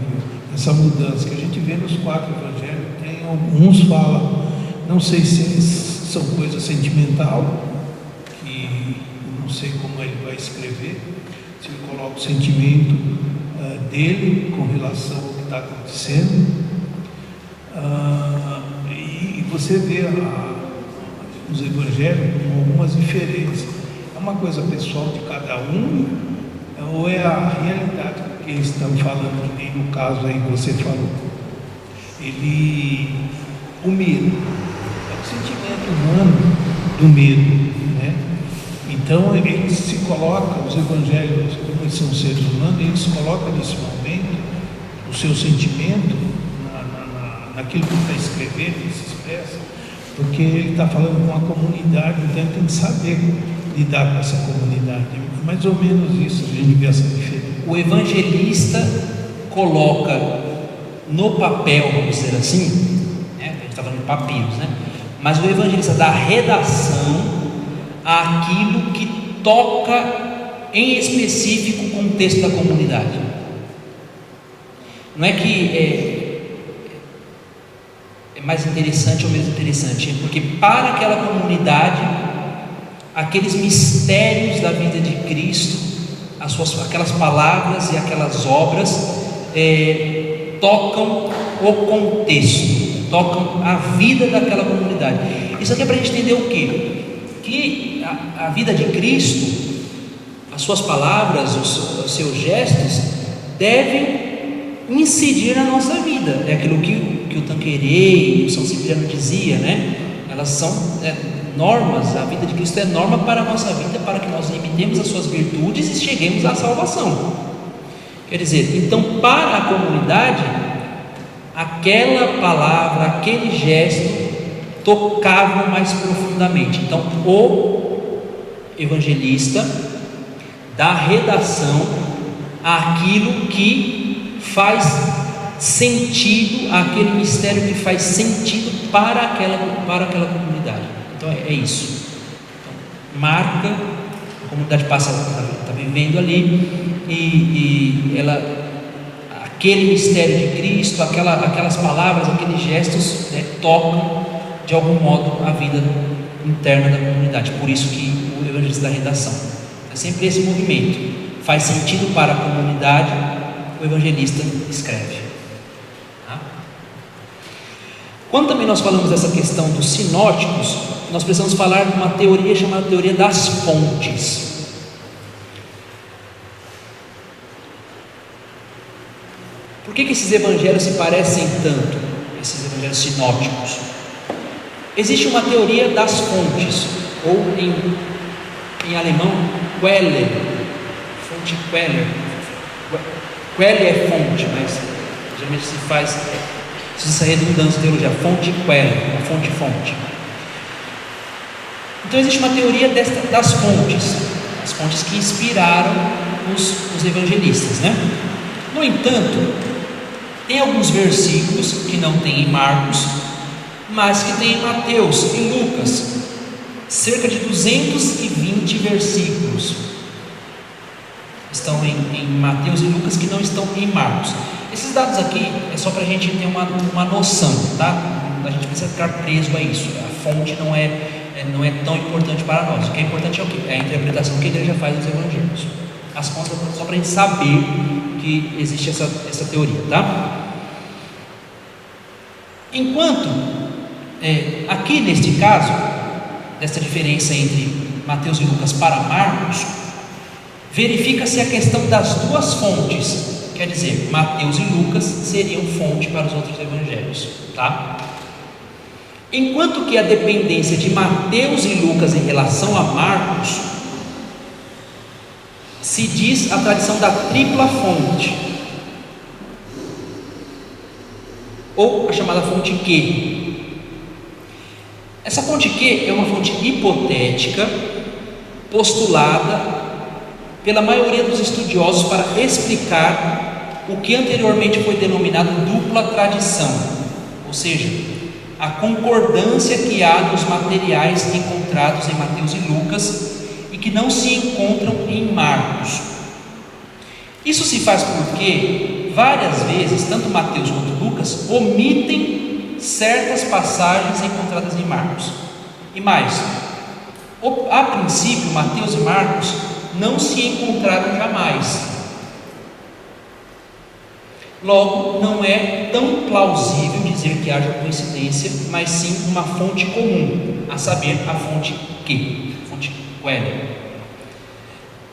Essa mudança que a gente vê nos 4 evangelhos, tem alguns falam, não sei se são coisa sentimental, que não sei como ele vai escrever, se ele coloca o sentimento dele com relação ao que está acontecendo. E você vê os evangelhos com algumas diferenças. É uma coisa pessoal de cada um, ou é a realidade que eles estão falando, que nem no caso aí que você falou. O medo é o sentimento humano do medo, né? Então eles se colocam, os evangelhos, como eles são seres humanos, eles se colocam nesse momento o seu sentimento naquilo que ele está escrevendo, ele se expressa, porque ele está falando com a comunidade, então ele tem que saber lidar com essa comunidade. É mais ou menos isso, a gente vê essa diferença. O evangelista coloca no papel, vamos dizer assim, né? A gente está falando de papiros, né? Mas o evangelista dá redação àquilo que toca em específico o contexto da comunidade. Não é que é mais interessante ou menos interessante, porque para aquela comunidade, aqueles mistérios da vida de Cristo, aquelas palavras e aquelas obras tocam o contexto, tocam a vida daquela comunidade. Isso aqui é para a gente entender o quê? Que a vida de Cristo, as suas palavras, os seus gestos devem incidir na nossa vida. É aquilo que o Tanqueray e o São Cipriano dizia, né? Elas são normas. A vida de Cristo é norma para a nossa vida, para que nós imitemos as suas virtudes e cheguemos à salvação. Quer dizer, então para a comunidade, aquela palavra, aquele gesto tocavam mais profundamente. Então o evangelista dá redação àquilo que faz sentido, aquele mistério que faz sentido para aquela comunidade. Então é isso. Então, marca, a comunidade está vivendo ali, e aquele mistério de Cristo, aquelas palavras, aqueles gestos, né, tocam de algum modo a vida interna da comunidade. Por isso que o evangelista da redação é sempre esse movimento. Faz sentido para a comunidade, o evangelista escreve. Tá? Quando também nós falamos dessa questão dos sinóticos, nós precisamos falar de uma teoria chamada teoria das fontes. Por que esses evangelhos se parecem tanto, esses evangelhos sinóticos? Existe uma teoria das fontes, ou em alemão, Quelle, fonte Quelle. Quelle é fonte, mas geralmente se faz essa redundância de teologia, fonte Quelle, a fonte. Então existe uma teoria das fontes, as fontes que inspiraram os evangelistas, né? No entanto, tem alguns versículos que não tem em Marcos, mas que tem em Mateus e Lucas, cerca de 220 versículos estão em Mateus e Lucas que não estão em Marcos. Esses dados aqui é só para a gente ter uma noção, tá? A gente precisa ficar preso a isso. A fonte não é tão importante para nós. O que é importante é o quê? É a interpretação que a igreja faz dos evangelhos. As fontes só para a gente saber que existe essa teoria, tá? Enquanto, aqui neste caso, dessa diferença entre Mateus e Lucas para Marcos, verifica-se a questão das duas fontes, quer dizer, Mateus e Lucas seriam fonte para os outros evangelhos, tá? Enquanto que a dependência de Mateus e Lucas em relação a Marcos se diz a tradição da tripla fonte, ou a chamada fonte Q. Essa fonte Q é uma fonte hipotética, postulada pela maioria dos estudiosos para explicar o que anteriormente foi denominado dupla tradição, ou seja, a concordância que há nos materiais encontrados em Mateus e Lucas e que não se encontram em Marcos. Isso se faz porque várias vezes, tanto Mateus quanto Lucas omitem certas passagens encontradas em Marcos. E mais, a princípio, Mateus e Marcos não se encontraram jamais. Logo, não é tão plausível dizer que haja coincidência, mas sim uma fonte comum, a saber, a fonte Q, a fonte Queller.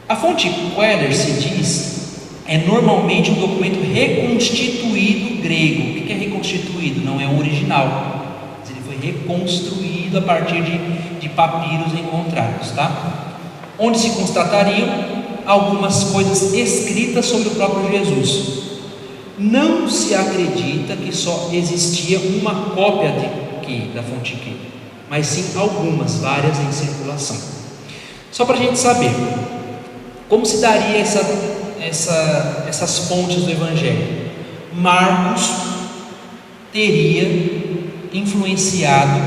A fonte Queller, se diz, é normalmente um documento reconstituído grego. O que é reconstituído? Não é o original, mas ele foi reconstruído a partir de papiros encontrados, tá? Onde se constatariam algumas coisas escritas sobre o próprio Jesus. Não se acredita que só existia uma cópia da fonte Q, mas sim algumas, várias em circulação. Só para a gente saber como se daria essas fontes do Evangelho. Marcos teria influenciado,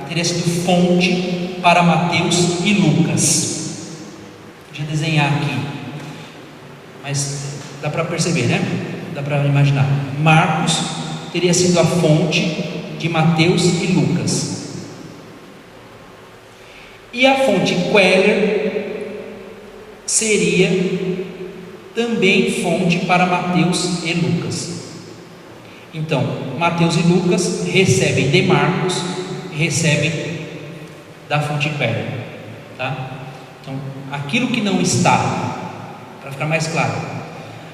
teria sido fonte para Mateus e Lucas. Deixa eu desenhar aqui, mas dá para perceber, né? Dá para imaginar. Marcos teria sido a fonte de Mateus e Lucas, e a fonte Queller seria também fonte para Mateus e Lucas. Então, Mateus e Lucas recebem de Marcos, recebem da fonte Queller, tá? Então, aquilo que não está, para ficar mais claro,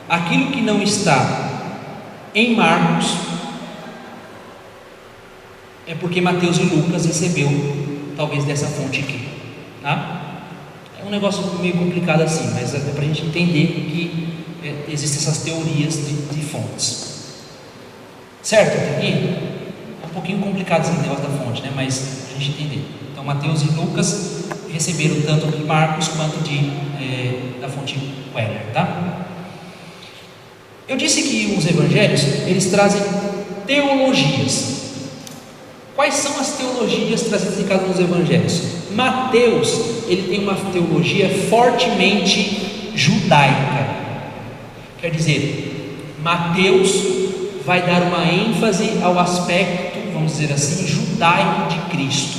aquilo que não está em Marcos é porque Mateus e Lucas recebeu talvez dessa fonte aqui, tá? É um negócio meio complicado assim, mas é para a gente entender que existem essas teorias de fontes, certo? Aqui é um pouquinho complicado esse negócio da fonte, né? Mas para a gente entender. Então, Mateus e Lucas receberam tanto de Marcos quanto da fonte Queller, tá? Eu disse que os evangelhos, eles trazem teologias. Quais são as teologias trazidas em cada um dos evangelhos? Mateus, ele tem uma teologia fortemente judaica. Quer dizer, Mateus vai dar uma ênfase ao aspecto, vamos dizer assim, judaico de Cristo.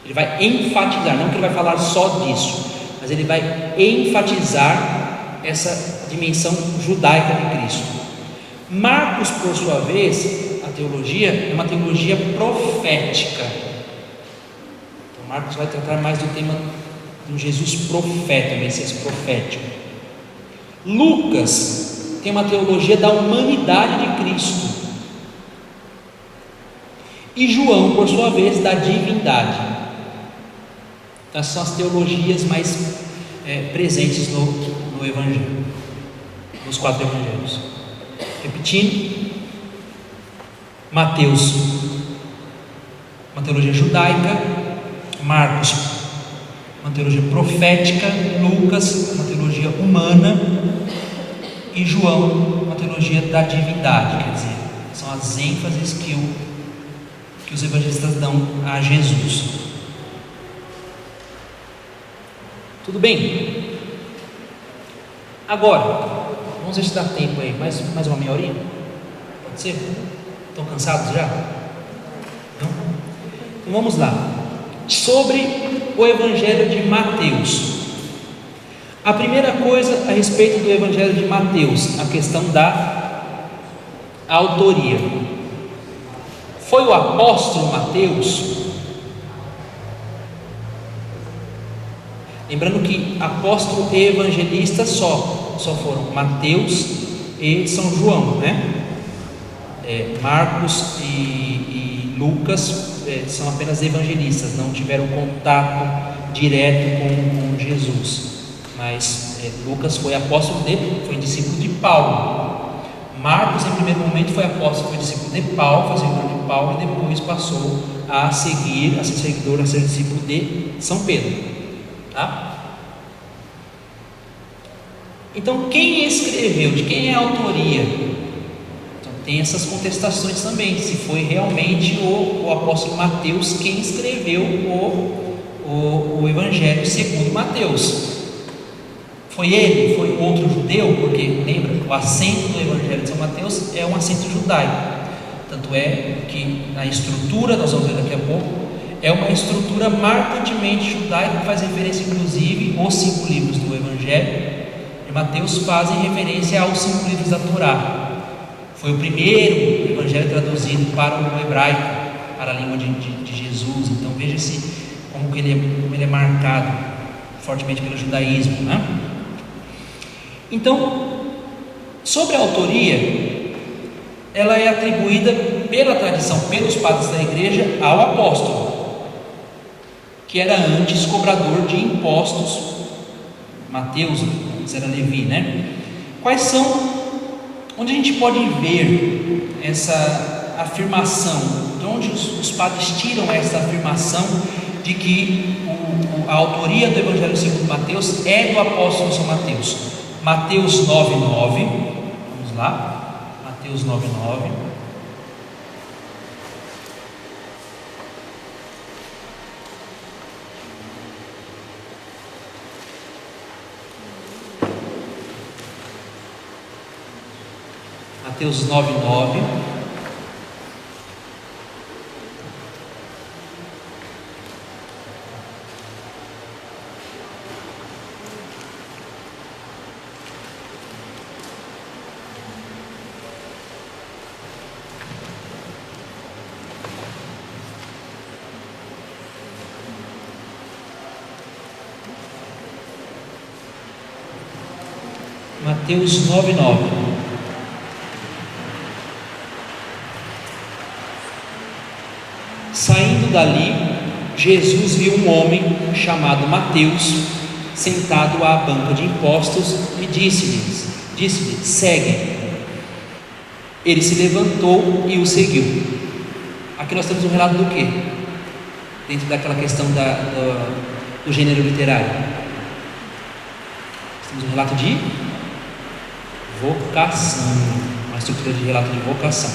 Ele vai enfatizar, não que ele vai falar só disso, mas ele vai enfatizar essa dimensão judaica de Cristo. Marcos, por sua vez, a teologia é uma teologia profética. Então, Marcos vai tratar mais do tema do Jesus profeta, o Messias profético. Lucas tem uma teologia da humanidade de Cristo. E João, por sua vez, da divindade. Então, essas são as teologias mais presentes no Evangelho, nos 4 Evangelhos. Repetindo, Mateus, uma teologia judaica; Marcos, uma teologia profética; Lucas, uma teologia humana; e João, uma teologia da divindade. Quer dizer, são as ênfases que os evangelistas dão a Jesus. Tudo bem? Agora, vamos ver se dá tempo aí, mais uma meia horinha? Pode ser? Estão cansados já? Não? Então vamos lá. Sobre o Evangelho de Mateus. A primeira coisa a respeito do Evangelho de Mateus, a questão da autoria. Foi o apóstolo Mateus? Lembrando que apóstolo e evangelista só foram Mateus e São João, né? Marcos e Lucas são apenas evangelistas, não tiveram contato direto com Jesus. Mas Lucas foi apóstolo foi discípulo de Paulo. Marcos, em primeiro momento, foi apóstolo, foi discípulo de Paulo, foi seguidor de Paulo, e depois passou a seguir, a ser seguidor, a ser discípulo de São Pedro. Tá? Então, quem escreveu? De quem é a autoria? Então, tem essas contestações também, se foi realmente o apóstolo Mateus quem escreveu o Evangelho segundo Mateus. Foi ele? Foi outro judeu? Porque, lembra, o acento do Evangelho de São Mateus é um acento judaico. Tanto é que na estrutura, nós vamos ver daqui a pouco, é uma estrutura marcantemente judaica, que faz referência, inclusive, aos 5 livros do Evangelho de Mateus fazem referência aos 5 livros da Torá. Foi o primeiro Evangelho traduzido para o hebraico, para a língua de Jesus. Então veja-se como ele é marcado fortemente pelo judaísmo, né? Então, sobre a autoria, ela é atribuída pela tradição, pelos padres da igreja, ao apóstolo, que era antes cobrador de impostos. Mateus, antes era Levi, né? Onde a gente pode ver essa afirmação? De onde os padres tiram essa afirmação de que a autoria do Evangelho segundo Mateus é do apóstolo São Mateus? Mateus 9,9, vamos lá, Mateus 9,9. Mateus 9,9. Mateus 9,9. Saindo dali, Jesus viu um homem chamado Mateus sentado à banca de impostos e disse-lhe: segue. Ele se levantou e o seguiu. Aqui nós temos um relato do quê? Dentro daquela questão do gênero literário, temos um relato de vocação, uma estrutura de relato de vocação.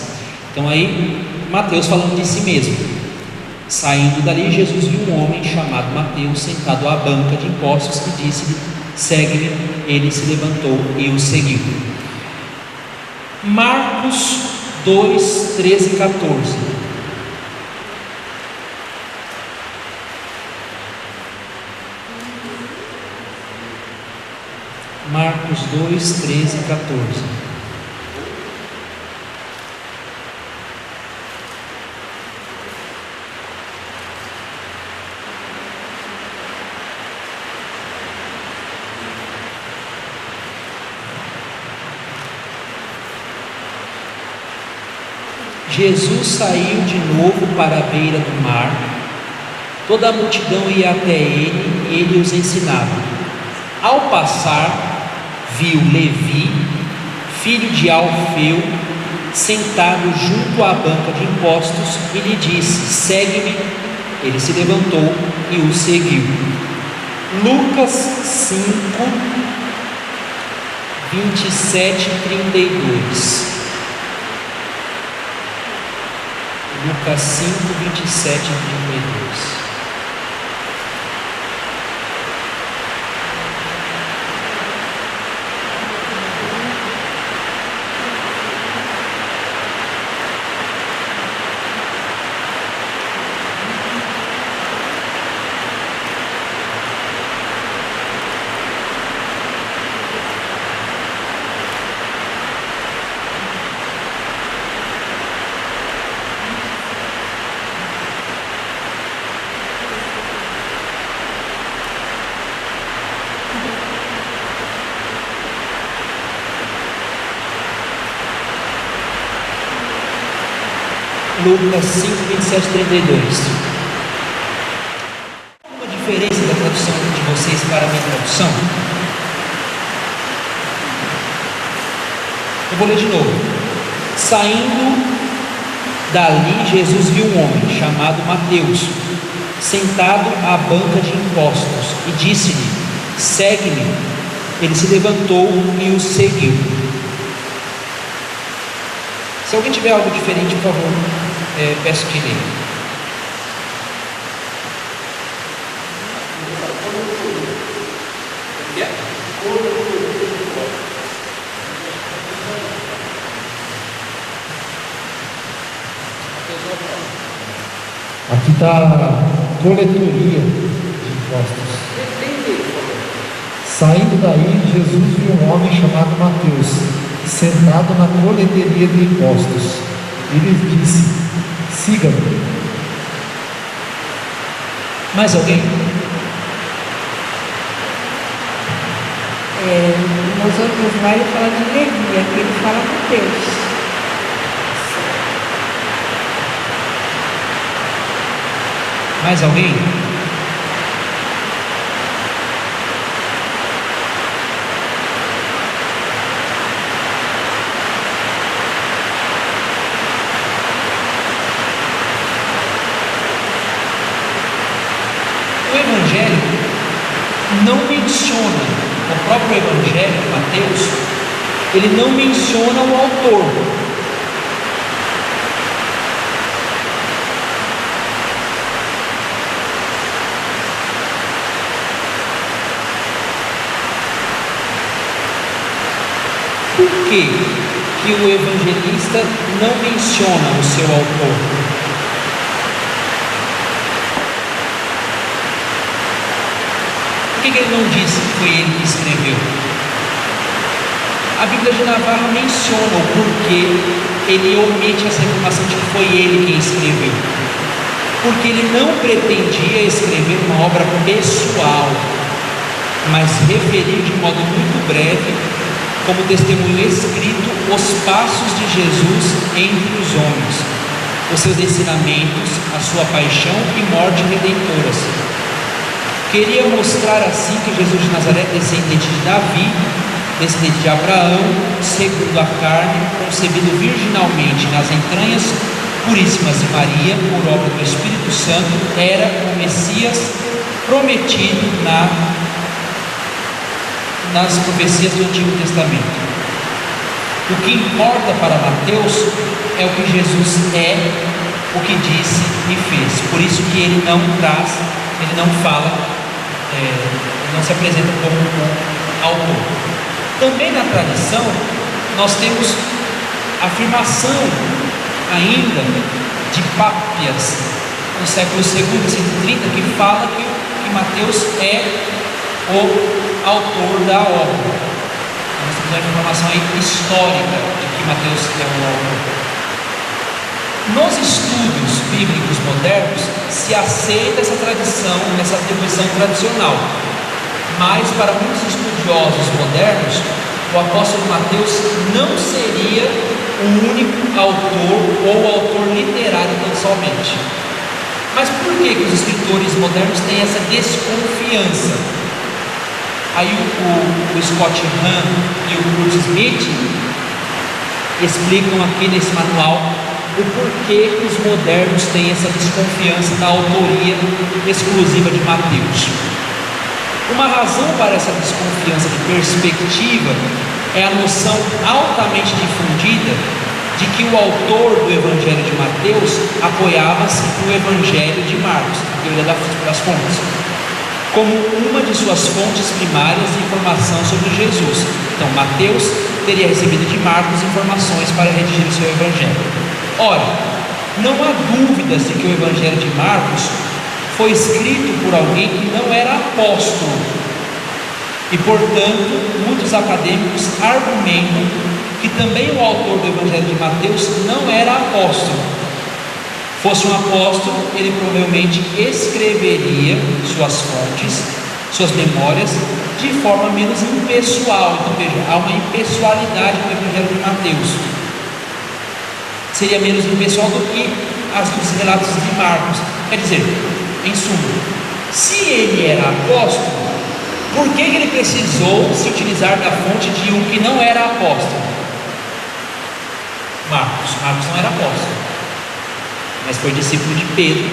Então aí Mateus falando de si mesmo. Saindo dali, Jesus viu um homem chamado Mateus sentado à banca de impostos e disse-lhe: segue-me. Ele se levantou e o seguiu. Marcos 2, 13 e 14. Marcos 2, 13 e 14. Jesus saiu de novo para a beira do mar. Toda a multidão ia até ele e ele os ensinava. Ao passar, viu Levi, filho de Alfeu, sentado junto à banca de impostos e lhe disse: segue-me. Ele se levantou e o seguiu. Lucas 5, 27 e 32. Lucas 5, 27 e 32. Lucas 5, 27 e 32. Uma diferença da tradução de vocês para a minha tradução? Eu vou ler de novo. Saindo dali, Jesus viu um homem chamado Mateus, sentado à banca de impostos, e disse-lhe: segue-me. Ele se levantou e o seguiu. Se alguém tiver algo diferente, por favor, peço que leia. Aqui está a coletoria de impostos. Saindo daí, Jesus viu um homem chamado Mateus, sentado na coletoria de impostos. Ele disse: siga-me. Mais alguém? Nos outros lá ele fala de Levi, aqui ele fala Mateus. Mais alguém? O Evangelho não menciona, o próprio Evangelho de Mateus, ele não menciona o autor. Por que o evangelista não menciona o seu autor? Por que ele não disse que foi ele que escreveu? A Bíblia de Navarra menciona o porquê ele omite essa informação de que foi ele quem escreveu. Porque ele não pretendia escrever uma obra pessoal, mas referiu de modo muito breve, como testemunho escrito, os passos de Jesus entre os homens, os seus ensinamentos, a sua paixão e morte redentoras. Queria mostrar assim que Jesus de Nazaré, descendente de Davi, descendente de Abraão, segundo a carne, concebido virginalmente nas entranhas puríssimas de Maria, por obra do Espírito Santo, era o Messias prometido nas profecias do Antigo Testamento. O que importa para Mateus é o que Jesus é, o que disse e fez. Por isso que ele não traz, ele não fala, não se apresenta como um autor. Também na tradição nós temos afirmação ainda de Pápias no século II, 130, que fala que Mateus é o autor da obra. Nós temos uma informação aí histórica de que Mateus é o autor. Nos estudos bíblicos modernos se aceita essa tradição, essa atribuição tradicional, mas para muitos estudiosos modernos, o apóstolo Mateus não seria o único autor ou autor literário tão somente. Mas por que os escritores modernos têm essa desconfiança? Aí o Scott Hahn e o Kurt Smith explicam aqui nesse manual o porquê que os modernos têm essa desconfiança da autoria exclusiva de Mateus. Uma razão para essa desconfiança de perspectiva é a noção altamente difundida de que o autor do Evangelho de Mateus apoiava-se no Evangelho de Marcos, a teoria das fontes, como uma de suas fontes primárias de informação sobre Jesus. Então, Mateus teria recebido de Marcos informações para redigir o seu Evangelho. Ora, não há dúvidas de que o Evangelho de Marcos foi escrito por alguém que não era apóstolo. E, portanto, muitos acadêmicos argumentam que também o autor do Evangelho de Mateus não era apóstolo. Fosse um apóstolo, ele provavelmente escreveria suas fontes, suas memórias, de forma menos impessoal. Então veja, há uma impessoalidade no Evangelho de Mateus. Seria menos impessoal do que as dos relatos de Marcos. Quer dizer, em suma, se ele era apóstolo, por que ele precisou se utilizar da fonte de um que não era apóstolo? Marcos não era apóstolo, mas foi discípulo de Pedro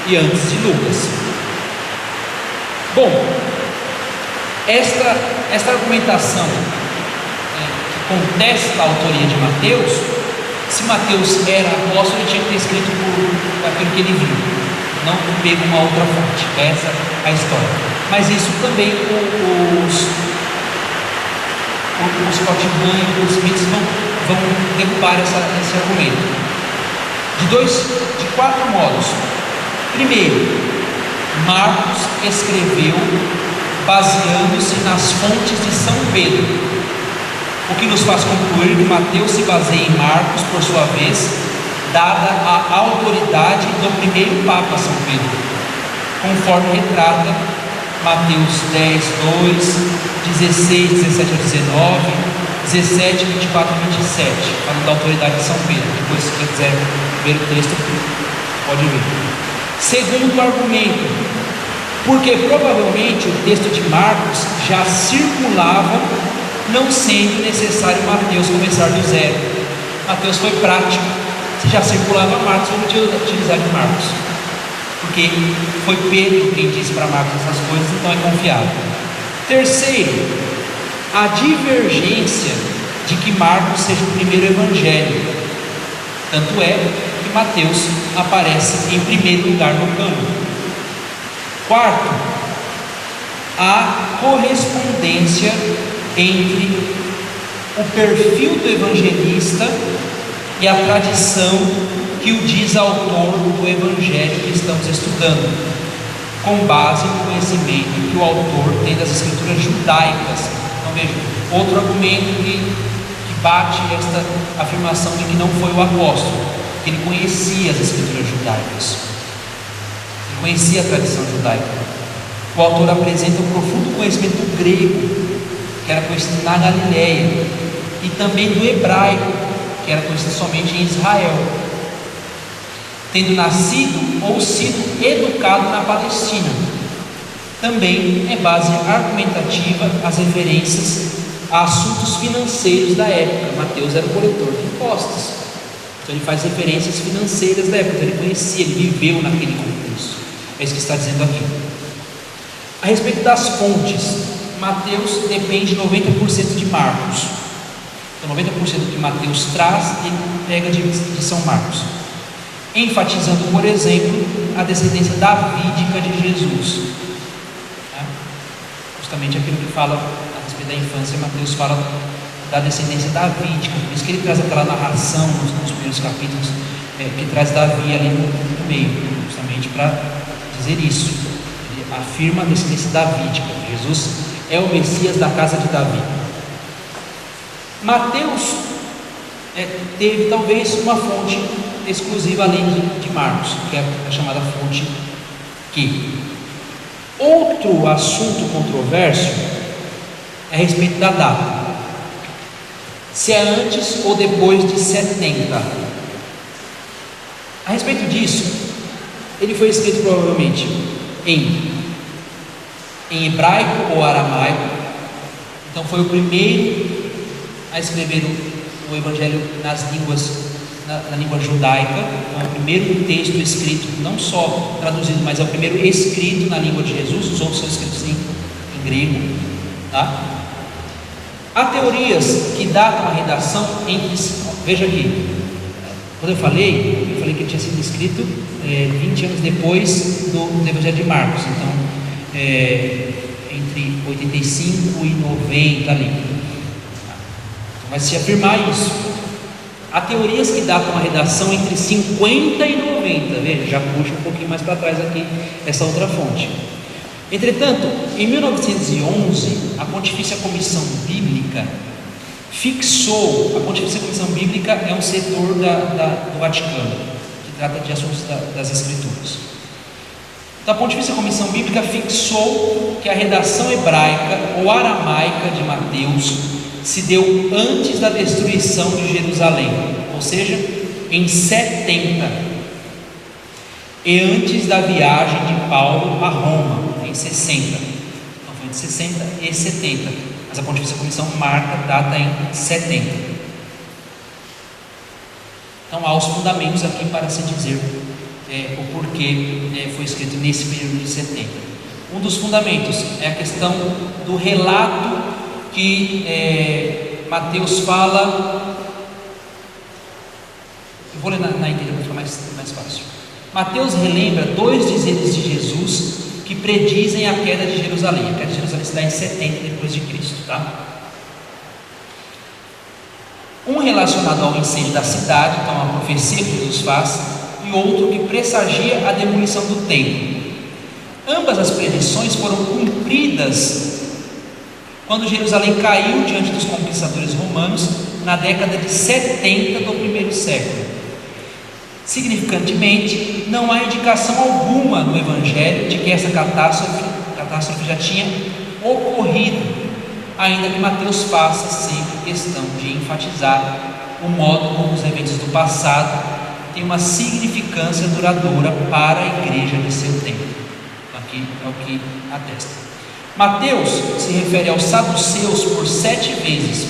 e antes de Lucas. Bom, esta argumentação que contesta a autoria de Mateus, se Mateus era apóstolo, ele tinha que ter escrito por aquilo que ele viu, não pego uma outra fonte. Essa é a história. Mas isso também os Scott-Hahn e os Smiths vão derrubar esse argumento de 4 modos. Primeiro, Marcos escreveu baseando-se nas fontes de São Pedro, o que nos faz concluir que Mateus se baseia em Marcos, por sua vez, dada a autoridade do primeiro Papa São Pedro, conforme retrata Mateus 10, 2, 16, 17 a 19, 17, 24 e 27, falando da autoridade de São Pedro. Depois, se quem quiser ver o texto, pode ver. Segundo argumento, porque provavelmente o texto de Marcos já circulava, não sendo necessário Mateus começar do zero. Mateus foi prático. Se já circulava Marcos, vamos utilizar de Marcos, porque foi Pedro quem disse para Marcos essas coisas, então é confiável. Terceiro, a divergência de que Marcos seja o primeiro evangelho, tanto é que Mateus aparece em primeiro lugar no cânon. Quarto, a correspondência entre o perfil do evangelista e a tradição que o diz autor do evangelho que estamos estudando, com base no conhecimento que o autor tem das escrituras judaicas. Então veja, outro argumento que bate esta afirmação de que não foi o apóstolo, que ele conhecia as escrituras judaicas, ele conhecia a tradição judaica. O autor apresenta um profundo conhecimento do grego, que era conhecido na Galileia, e também do hebraico, que era conhecido somente em Israel, tendo nascido ou sido educado na Palestina. Também é base argumentativa as referências a assuntos financeiros da época. Mateus era o coletor de impostos, então ele faz referências financeiras da época, ele conhecia, ele viveu naquele contexto. É isso que está dizendo aqui. A respeito das fontes, Mateus depende 90% de Marcos. Então 90% do que Mateus traz, ele pega de São Marcos, enfatizando, por exemplo, a descendência davídica de Jesus. Justamente aquilo que fala a respeito da infância, Mateus fala da descendência davídica, por isso que ele traz aquela narração nos primeiros capítulos, que traz Davi ali no meio, justamente para dizer isso. Ele afirma a descendência davídica. Jesus é o Messias da casa de Davi. Mateus teve talvez uma fonte exclusiva além de Marcos, que é a chamada fonte Q. Outro assunto controverso é a respeito da data, se é antes ou depois de 70. A respeito disso, ele foi escrito provavelmente em hebraico ou aramaico. Então foi o primeiro a escrever o evangelho nas línguas, na língua judaica. Então é o primeiro texto escrito, não só traduzido, mas é o primeiro escrito na língua de Jesus. Os outros são escritos em grego, tá? Há teorias que datam a redação entre, veja aqui, quando eu falei que ele tinha sido escrito 20 anos depois do evangelho de Marcos, então entre 85 e 90 ali. Mas se afirmar isso, há teorias que datam a redação entre 50 e 90, veja, já puxa um pouquinho mais para trás aqui essa outra fonte. Entretanto, em 1911, a Pontifícia Comissão Bíblica fixou, a Pontifícia Comissão Bíblica é um setor do Vaticano, que trata de assuntos das Escrituras. Então, a Pontifícia Comissão Bíblica fixou que a redação hebraica ou aramaica de Mateus se deu antes da destruição de Jerusalém, ou seja, em 70 e antes da viagem de Paulo a Roma, em 60. Então foi entre 60 e 70, mas a Pontifícia Comissão marca a data em 70. Então há os fundamentos aqui para se dizer o porquê foi escrito nesse período de 70. Um dos fundamentos é a questão do relato que Mateus fala. Eu vou ler na íntegra para ficar mais fácil. Mateus relembra 2 dizeres de Jesus que predizem a queda de Jerusalém. A queda de Jerusalém se dá em 70 depois de Cristo, tá? Um relacionado ao incêndio da cidade, então a profecia que Jesus faz, e outro que pressagia a demolição do templo. Ambas as predições foram cumpridas quando Jerusalém caiu diante dos conquistadores romanos na década de 70 do primeiro século. Significantemente, não há indicação alguma no Evangelho de que essa catástrofe já tinha ocorrido, ainda que Mateus faça sempre questão de enfatizar o modo como os eventos do passado têm uma significância duradoura para a igreja de seu tempo. Aqui é o que atesta. Mateus se refere aos saduceus por 7 vezes,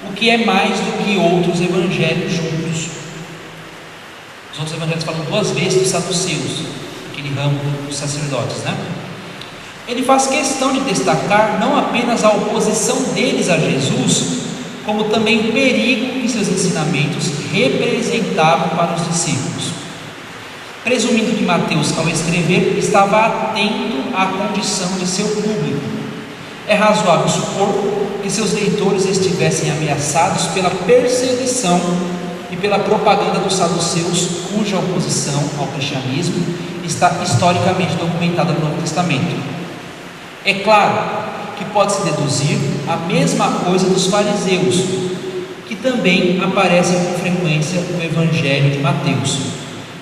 o que é mais do que outros evangelhos juntos. Os outros evangelhos falam 2 vezes dos saduceus, aquele ramo dos sacerdotes, né? Ele faz questão de destacar não apenas a oposição deles a Jesus, como também o perigo que seus ensinamentos representavam para os discípulos. Presumindo que Mateus, ao escrever, estava atento à condição de seu público, é razoável supor que seus leitores estivessem ameaçados pela perseguição e pela propaganda dos saduceus, cuja oposição ao cristianismo está historicamente documentada no Novo Testamento. É claro que pode-se deduzir a mesma coisa dos fariseus, que também aparecem com frequência no Evangelho de Mateus,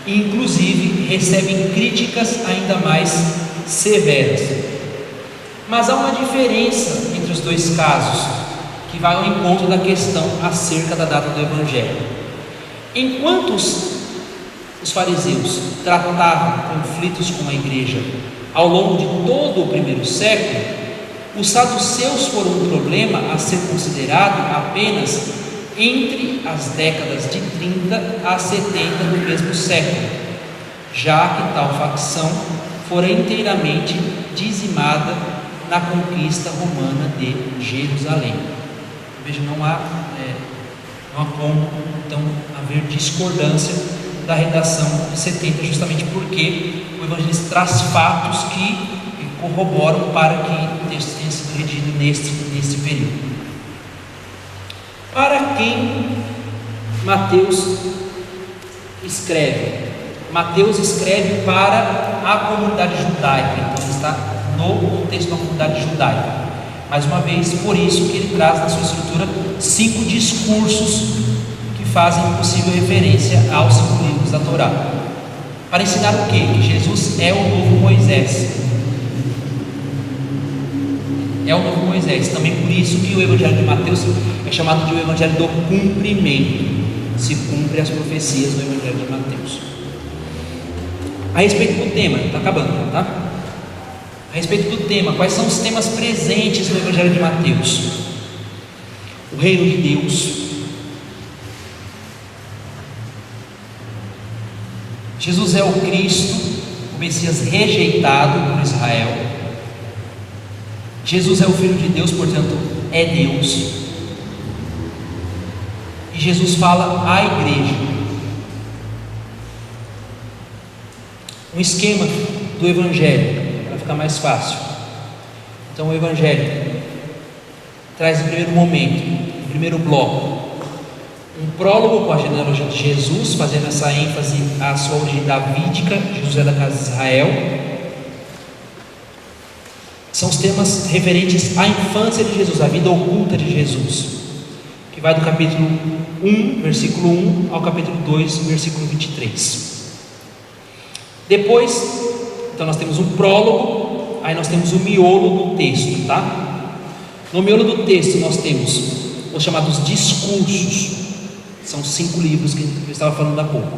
e inclusive recebem críticas ainda mais severas. Mas há uma diferença entre os 2 casos, que vai ao encontro da questão acerca da data do Evangelho. Enquanto os fariseus tratavam conflitos com a igreja ao longo de todo o primeiro século, os saduceus foram um problema a ser considerado apenas entre as décadas de 30 a 70 do mesmo século, já que tal facção fora inteiramente dizimada na conquista romana de Jerusalém. Veja, não há como então haver discordância da redação de 70, justamente porque o evangelista traz fatos que corroboram para que o texto tenha sido redigido neste período. Para quem Mateus escreve? Mateus escreve para a comunidade judaica, então está no contexto da comunidade judaica. Mais uma vez, por isso que ele traz na sua estrutura 5 discursos que fazem possível referência aos 5 livros da Torá. Para ensinar o quê? Que Jesus é o novo Moisés. É o novo Moisés. Também por isso que o Evangelho de Mateus é chamado de o Evangelho do cumprimento. Se cumpre as profecias do Evangelho de Mateus. A respeito do tema, está acabando, tá? A respeito do tema, quais são os temas presentes no Evangelho de Mateus? O reino de Deus, Jesus é o Cristo, o Messias rejeitado por Israel. Jesus é o Filho de Deus, portanto é Deus. E Jesus fala à igreja. Um esquema do Evangelho, fica mais fácil. Então o Evangelho traz no primeiro momento, no primeiro bloco, um prólogo com a genealogia de Jesus, fazendo essa ênfase à sua origem davídica. Jesus é da casa de Israel. São os temas referentes à infância de Jesus, à vida oculta de Jesus, que vai do capítulo 1, versículo 1 ao capítulo 2, versículo 23. Depois, então nós temos um prólogo, aí nós temos o miolo do texto, tá? No miolo do texto nós temos os chamados discursos, são 5 livros que eu estava falando há pouco.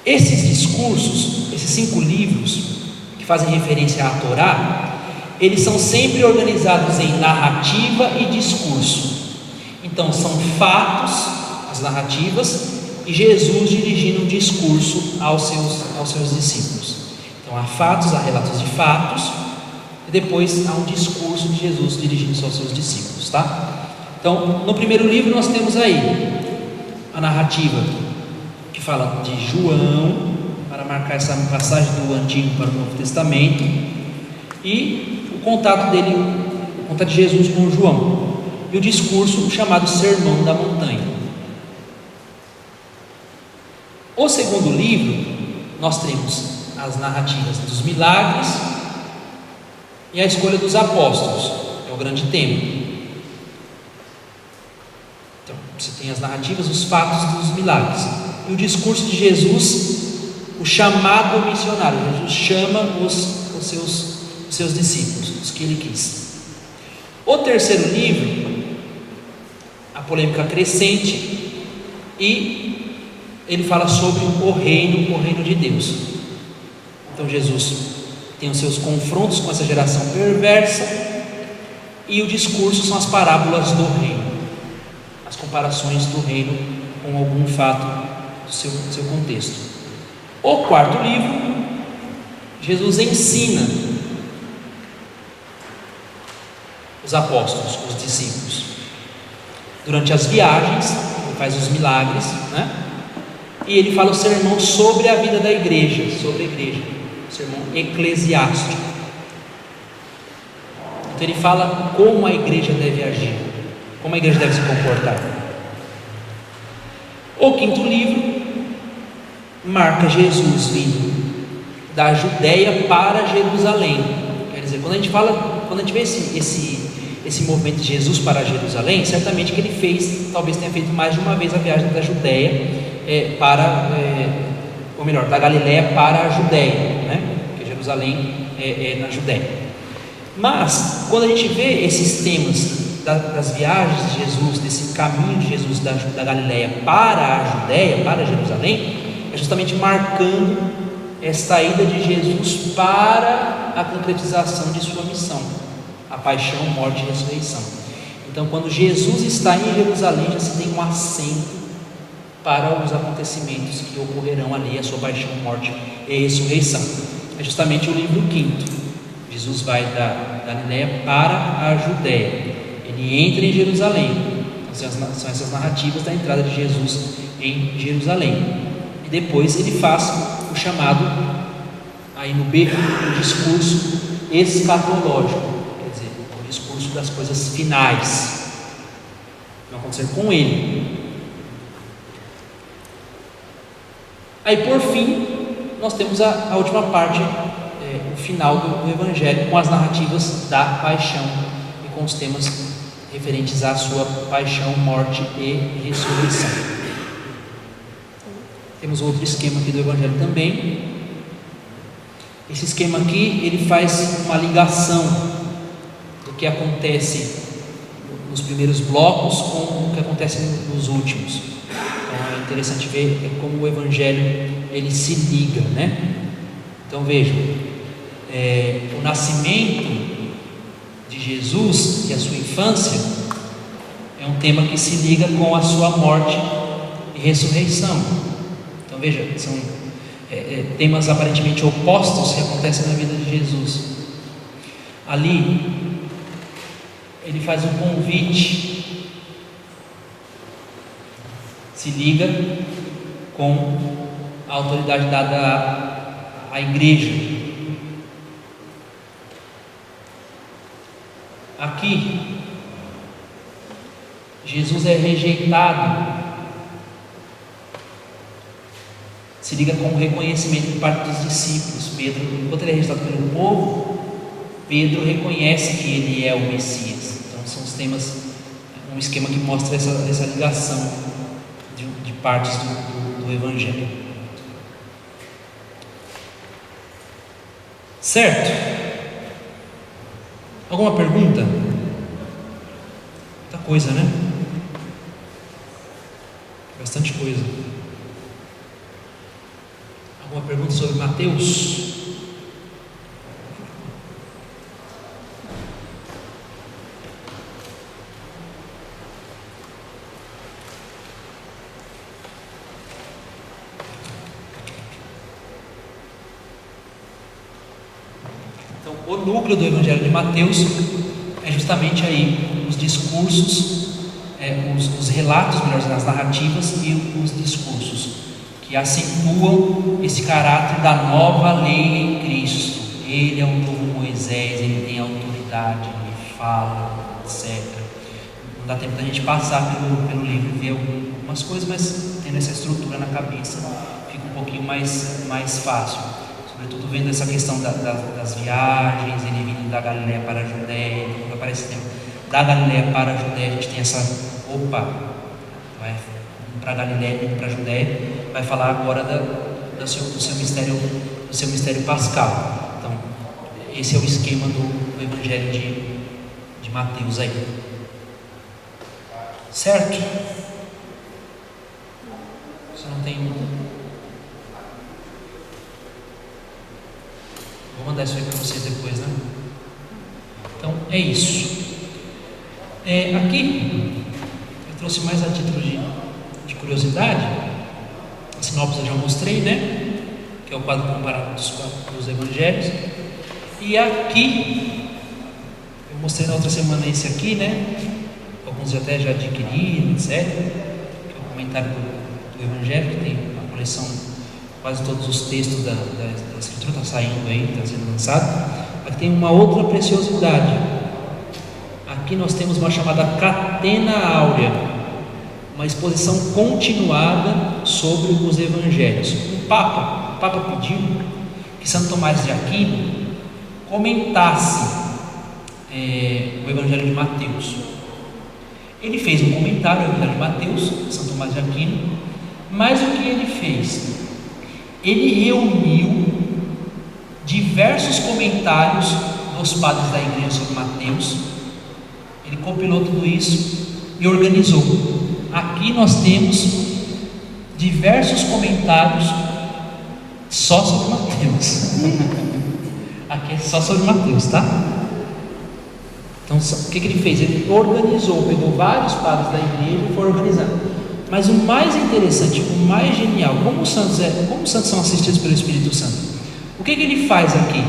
Esses discursos, esses 5 livros que fazem referência à Torá, eles são sempre organizados em narrativa e discurso. Então são fatos, as narrativas, e Jesus dirigindo um discurso aos seus discípulos. Então há fatos, há relatos de fatos, e depois há um discurso de Jesus dirigindo aos seus discípulos, tá? Então, no primeiro livro nós temos aí a narrativa que fala de João, para marcar essa passagem do Antigo para o Novo Testamento, e o contato de Jesus com João, e o discurso chamado Sermão da Montanha. O segundo livro, nós temos as narrativas dos milagres e a escolha dos apóstolos, é o grande tema. Então, você tem as narrativas, os fatos dos milagres, e o discurso de Jesus, o chamado missionário. Jesus chama os seus discípulos, os que ele quis. O terceiro livro, a polêmica crescente, e ele fala sobre o reino de Deus. Então Jesus tem os seus confrontos com essa geração perversa, e o discurso são as parábolas do reino, as comparações do reino com algum fato do seu contexto. O quarto livro, Jesus ensina os apóstolos, os discípulos, durante as viagens, ele faz os milagres, né? E ele fala o sermão sobre a vida da igreja, sobre a igreja, o sermão eclesiástico. Então ele fala como a igreja deve agir, como a igreja deve se comportar. O quinto livro marca Jesus vindo da Judéia para Jerusalém. Quer dizer, quando a gente vê esse movimento de Jesus para Jerusalém, certamente que ele talvez tenha feito mais de uma vez a viagem da Judéia da Galiléia para a Judéia, né? Porque Jerusalém é na Judéia. Mas quando a gente vê esses temas das viagens de Jesus, desse caminho de Jesus da Galiléia para a Judéia, para Jerusalém, é justamente marcando esta ida de Jesus para a concretização de sua missão, a paixão, morte e ressurreição. Então, quando Jesus está em Jerusalém, já se tem um assento para os acontecimentos que ocorrerão ali, a sua paixão, morte e ressurreição. É justamente o livro 5. Jesus vai da Galiléia para a Judéia, ele entra em Jerusalém. Então, são essas narrativas da entrada de Jesus em Jerusalém, e depois ele faz o chamado, aí no B, o discurso escatológico, quer dizer, o discurso das coisas finais que vão acontecer com ele. Aí por fim, nós temos a última parte, o final do Evangelho, com as narrativas da paixão e com os temas referentes à sua paixão, morte e ressurreição. Temos outro esquema aqui do Evangelho também. Esse esquema aqui, ele faz uma ligação do que acontece nos primeiros blocos com o que acontece nos últimos. Então é interessante ver como o Evangelho ele se liga, né? Então vejam, o nascimento de Jesus e a sua infância é um tema que se liga com a sua morte e ressurreição. Então veja, são temas aparentemente opostos que acontecem na vida de Jesus. Ali ele faz um convite, se liga com a autoridade dada à igreja. Aqui Jesus é rejeitado, se liga com o reconhecimento por parte dos discípulos. Pedro, enquanto ele é rejeitado pelo povo, Pedro reconhece que ele é o Messias. Então são os temas, um esquema que mostra essa ligação de partes do Evangelho. Certo? Alguma pergunta? Muita coisa, né? Bastante coisa. pergunta sobre Mateus? Então, o núcleo do Evangelho de Mateus é justamente aí os discursos, os relatos, melhor dizendo, as narrativas e os discursos que acentuam esse caráter da nova lei em Cristo. Ele é o novo Moisés, ele tem autoridade, ele fala, etc. Não dá tempo da gente passar pelo livro e ver algumas coisas, mas tendo essa estrutura na cabeça fica um pouquinho mais fácil. Sobretudo vendo essa questão das viagens, ele vindo da Galiléia para a Judéia, quando aparece da Galiléia para a Judéia, a gente tem essa, vai para a Galiléia, indo para a Judéia, vai falar agora do seu mistério pascal. Então, esse é o esquema do Evangelho de Mateus aí. Certo? Você não tem... Vou mandar isso aí para vocês depois, né? Então, é isso. Aqui, eu trouxe mais a título de curiosidade. A sinopse eu já mostrei, né? Que é o quadro comparado dos evangelhos. E aqui, eu mostrei na outra semana esse aqui, né? Alguns até já adquiriram, etc. Que é o comentário do evangelho, que tem uma coleção, quase todos os textos da escritura está saindo aí, está sendo lançado. Aqui tem uma outra preciosidade. Aqui nós temos uma chamada Catena Áurea, uma exposição continuada sobre os evangelhos. O Papa pediu que Santo Tomás de Aquino comentasse o Evangelho de Mateus. Ele fez um comentário ao Evangelho de Mateus, Santo Tomás de Aquino, mas o que ele fez? Ele reuniu diversos comentários dos padres da igreja sobre Mateus. Ele compilou tudo isso e organizou. Aqui nós temos diversos comentários só sobre Mateus. Aqui é só sobre Mateus, tá? Então, o que ele fez? Ele organizou, pegou vários padres da igreja e foi organizando. Mas o mais interessante, o mais genial, como os santos são assistidos pelo Espírito Santo, o que ele faz aqui?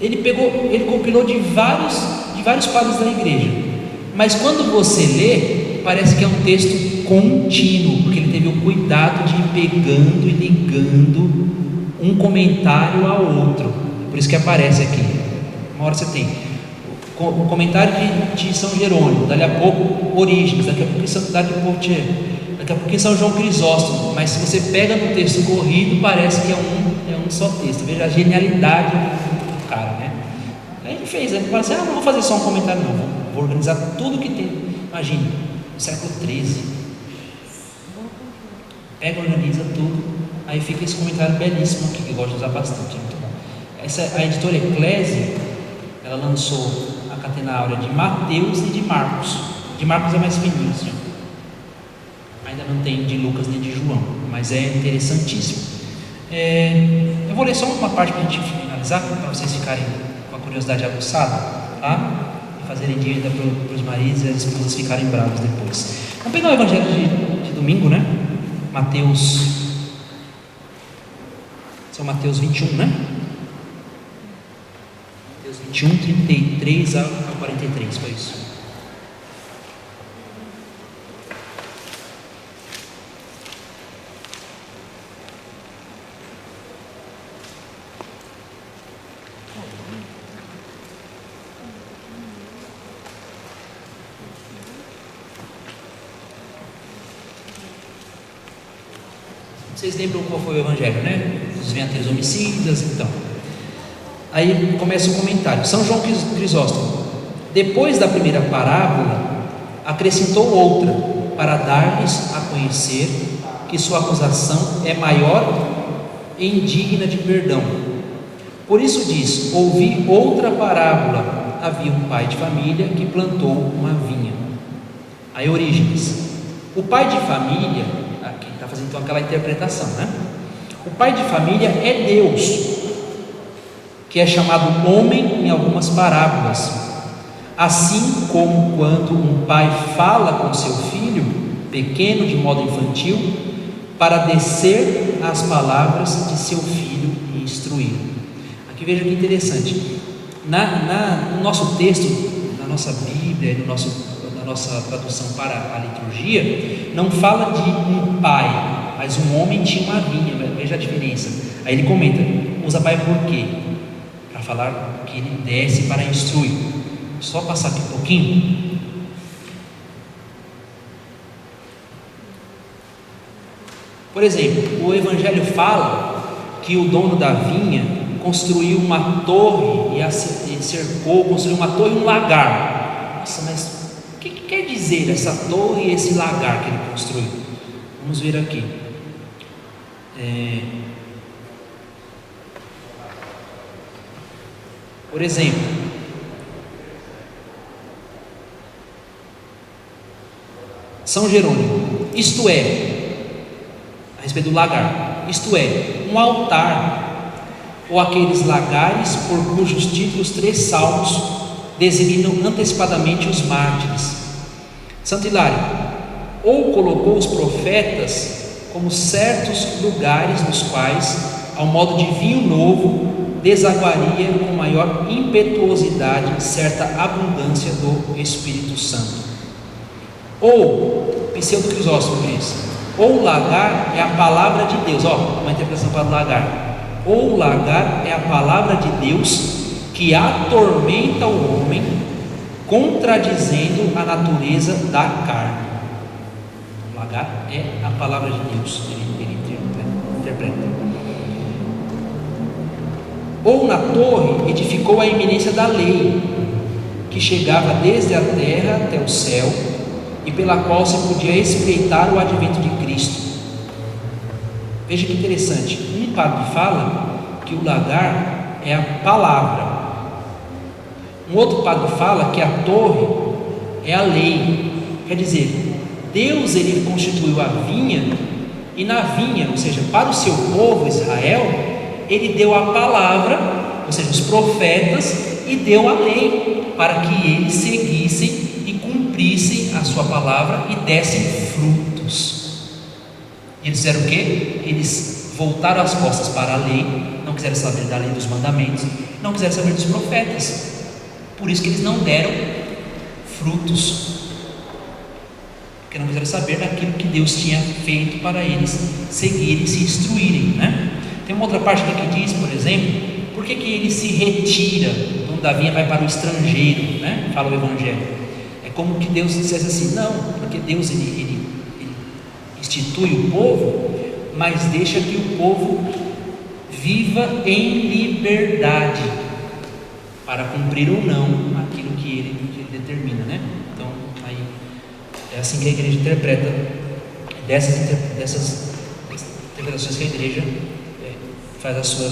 Ele compilou de vários padres da igreja, mas quando você lê, parece que é um texto contínuo, porque ele teve o cuidado de ir pegando e ligando um comentário ao outro. Por isso que aparece aqui. Uma hora você tem o comentário de São Jerônimo, dali a pouco Orígenes, daqui a pouco Santidade de Poitiers, daqui a pouco São João Crisóstomo. Mas se você pega no texto corrido, parece que é um só texto. Veja a genialidade do cara, né? Aí ele fez, ele falou assim: não vou fazer só um comentário, não, vou organizar tudo que tem. Imagine, no século XIII, pega, organiza tudo, aí fica esse comentário belíssimo aqui, que eu gosto de usar bastante, muito bom. A editora Eclésia, ela lançou a Catena Áurea de Mateus e de Marcos. De Marcos é mais fininho, assim. Ainda não tem de Lucas nem de João, mas é interessantíssimo. Eu vou ler só uma parte para a gente finalizar, para vocês ficarem com a curiosidade aguçada, tá? E fazerem dívida para os maridos e as esposas ficarem bravos depois. Vamos pegar o Evangelho de domingo, né? São Mateus 21, né? Mateus 21, 33 a 43, foi isso. Vocês lembram qual foi o evangelho, né? Os venhateiros homicidas, então. Aí começa o comentário. São João Crisóstomo, depois da primeira parábola, acrescentou outra, para dar-lhes a conhecer que sua acusação é maior e indigna de perdão. Por isso diz: ouvi outra parábola. Havia um pai de família que plantou uma vinha. Aí Orígenes: o pai de família, aqui está fazendo então aquela interpretação, né? O pai de família é Deus, que é chamado homem em algumas parábolas. Assim como quando um pai fala com seu filho pequeno de modo infantil, para descer as palavras de seu filho e instruí-lo. Aqui veja que interessante. No nosso texto, na nossa Bíblia, na nossa tradução para a liturgia, não fala de um pai, mas um homem tinha uma vinha. Veja a diferença. Aí ele comenta, usa pai por quê? Para falar que ele desce para instruir. Só passar aqui um pouquinho. Por exemplo, o Evangelho fala que o dono da vinha construiu uma torre construiu uma torre e um lagar. Nossa, mas o que quer dizer essa torre e esse lagar que ele construiu? Vamos ver aqui. Por exemplo, São Jerônimo, isto é, a respeito do lagar, isto é, um altar, ou aqueles lagares por cujos títulos 3 salmos designam antecipadamente os mártires. Santo Hilário, ou colocou os profetas como certos lugares nos quais, ao modo de vinho novo, desaguaria com maior impetuosidade certa abundância do Espírito Santo. Ou, Pseudo Crisóstomo diz, ou o lagar é a palavra de Deus. Uma interpretação para o lagar. Ou o lagar é a palavra de Deus que atormenta o homem, contradizendo a natureza da carne. O lagar é a palavra de Deus, ele interpreta. Ou na torre edificou a eminência da lei, que chegava desde a terra até o céu, e pela qual se podia espreitar o advento de Cristo. Veja que interessante, um padre fala que o lagar é a palavra, um outro padre fala que a torre é a lei. Quer dizer, Deus ele constituiu a vinha, e na vinha, ou seja, para o seu povo Israel, ele deu a palavra, ou seja, os profetas, e deu a lei para que eles seguissem e cumprissem a sua palavra e dessem frutos. E eles fizeram o quê? Eles voltaram as costas para a lei, não quiseram saber da lei dos mandamentos, não quiseram saber dos profetas. Por isso que eles não deram frutos, porque não quiseram saber daquilo que Deus tinha feito para eles seguirem, se instruírem, né? Tem uma outra parte aqui que diz, por exemplo, por que ele se retira, o dono da vinha vai para o estrangeiro, né? Fala o Evangelho. É como que Deus dissesse assim, não, porque Deus ele institui o povo, mas deixa que o povo viva em liberdade, para cumprir ou não aquilo que ele determina, né? Então, aí, é assim que a igreja interpreta, dessas interpretações que a igreja faz a sua,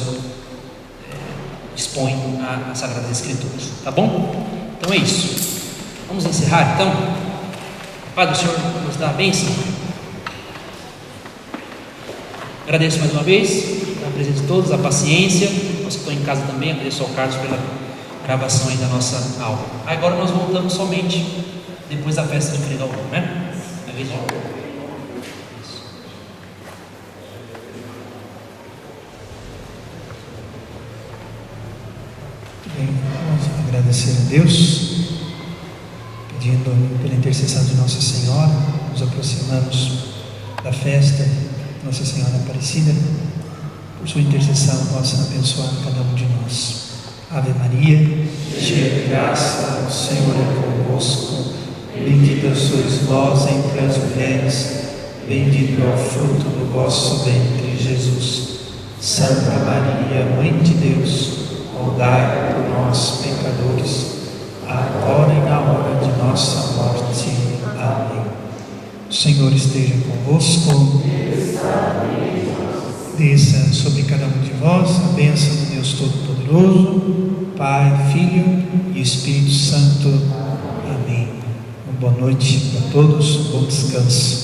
expõe as Sagradas Escrituras, tá bom? Então é isso, vamos encerrar então. Padre, o Senhor nos dá a bênção. Agradeço mais uma vez a presença de todos, a paciência, os que estão em casa também, agradeço ao Carlos pela gravação aí da nossa aula. Agora nós voltamos somente depois da festa de Fregal, né? Na vez de isso. Bem, vamos agradecer a Deus, pedindo pela intercessão de Nossa Senhora, nos aproximamos da festa Nossa Senhora Aparecida, por sua intercessão possa abençoar cada um de nós. Ave Maria, cheia de graça, o Senhor é convosco, bendita sois vós entre as mulheres, bendito é o fruto do vosso ventre, Jesus. Santa Maria, Mãe de Deus, rogai por nós, pecadores, agora e na hora de nossa morte. Amém. O Senhor esteja convosco. Desça sobre cada um de vós a bênção de Deus Todo-Poderoso, Pai, Filho e Espírito Santo. Amém. Uma boa noite a todos, bom descanso.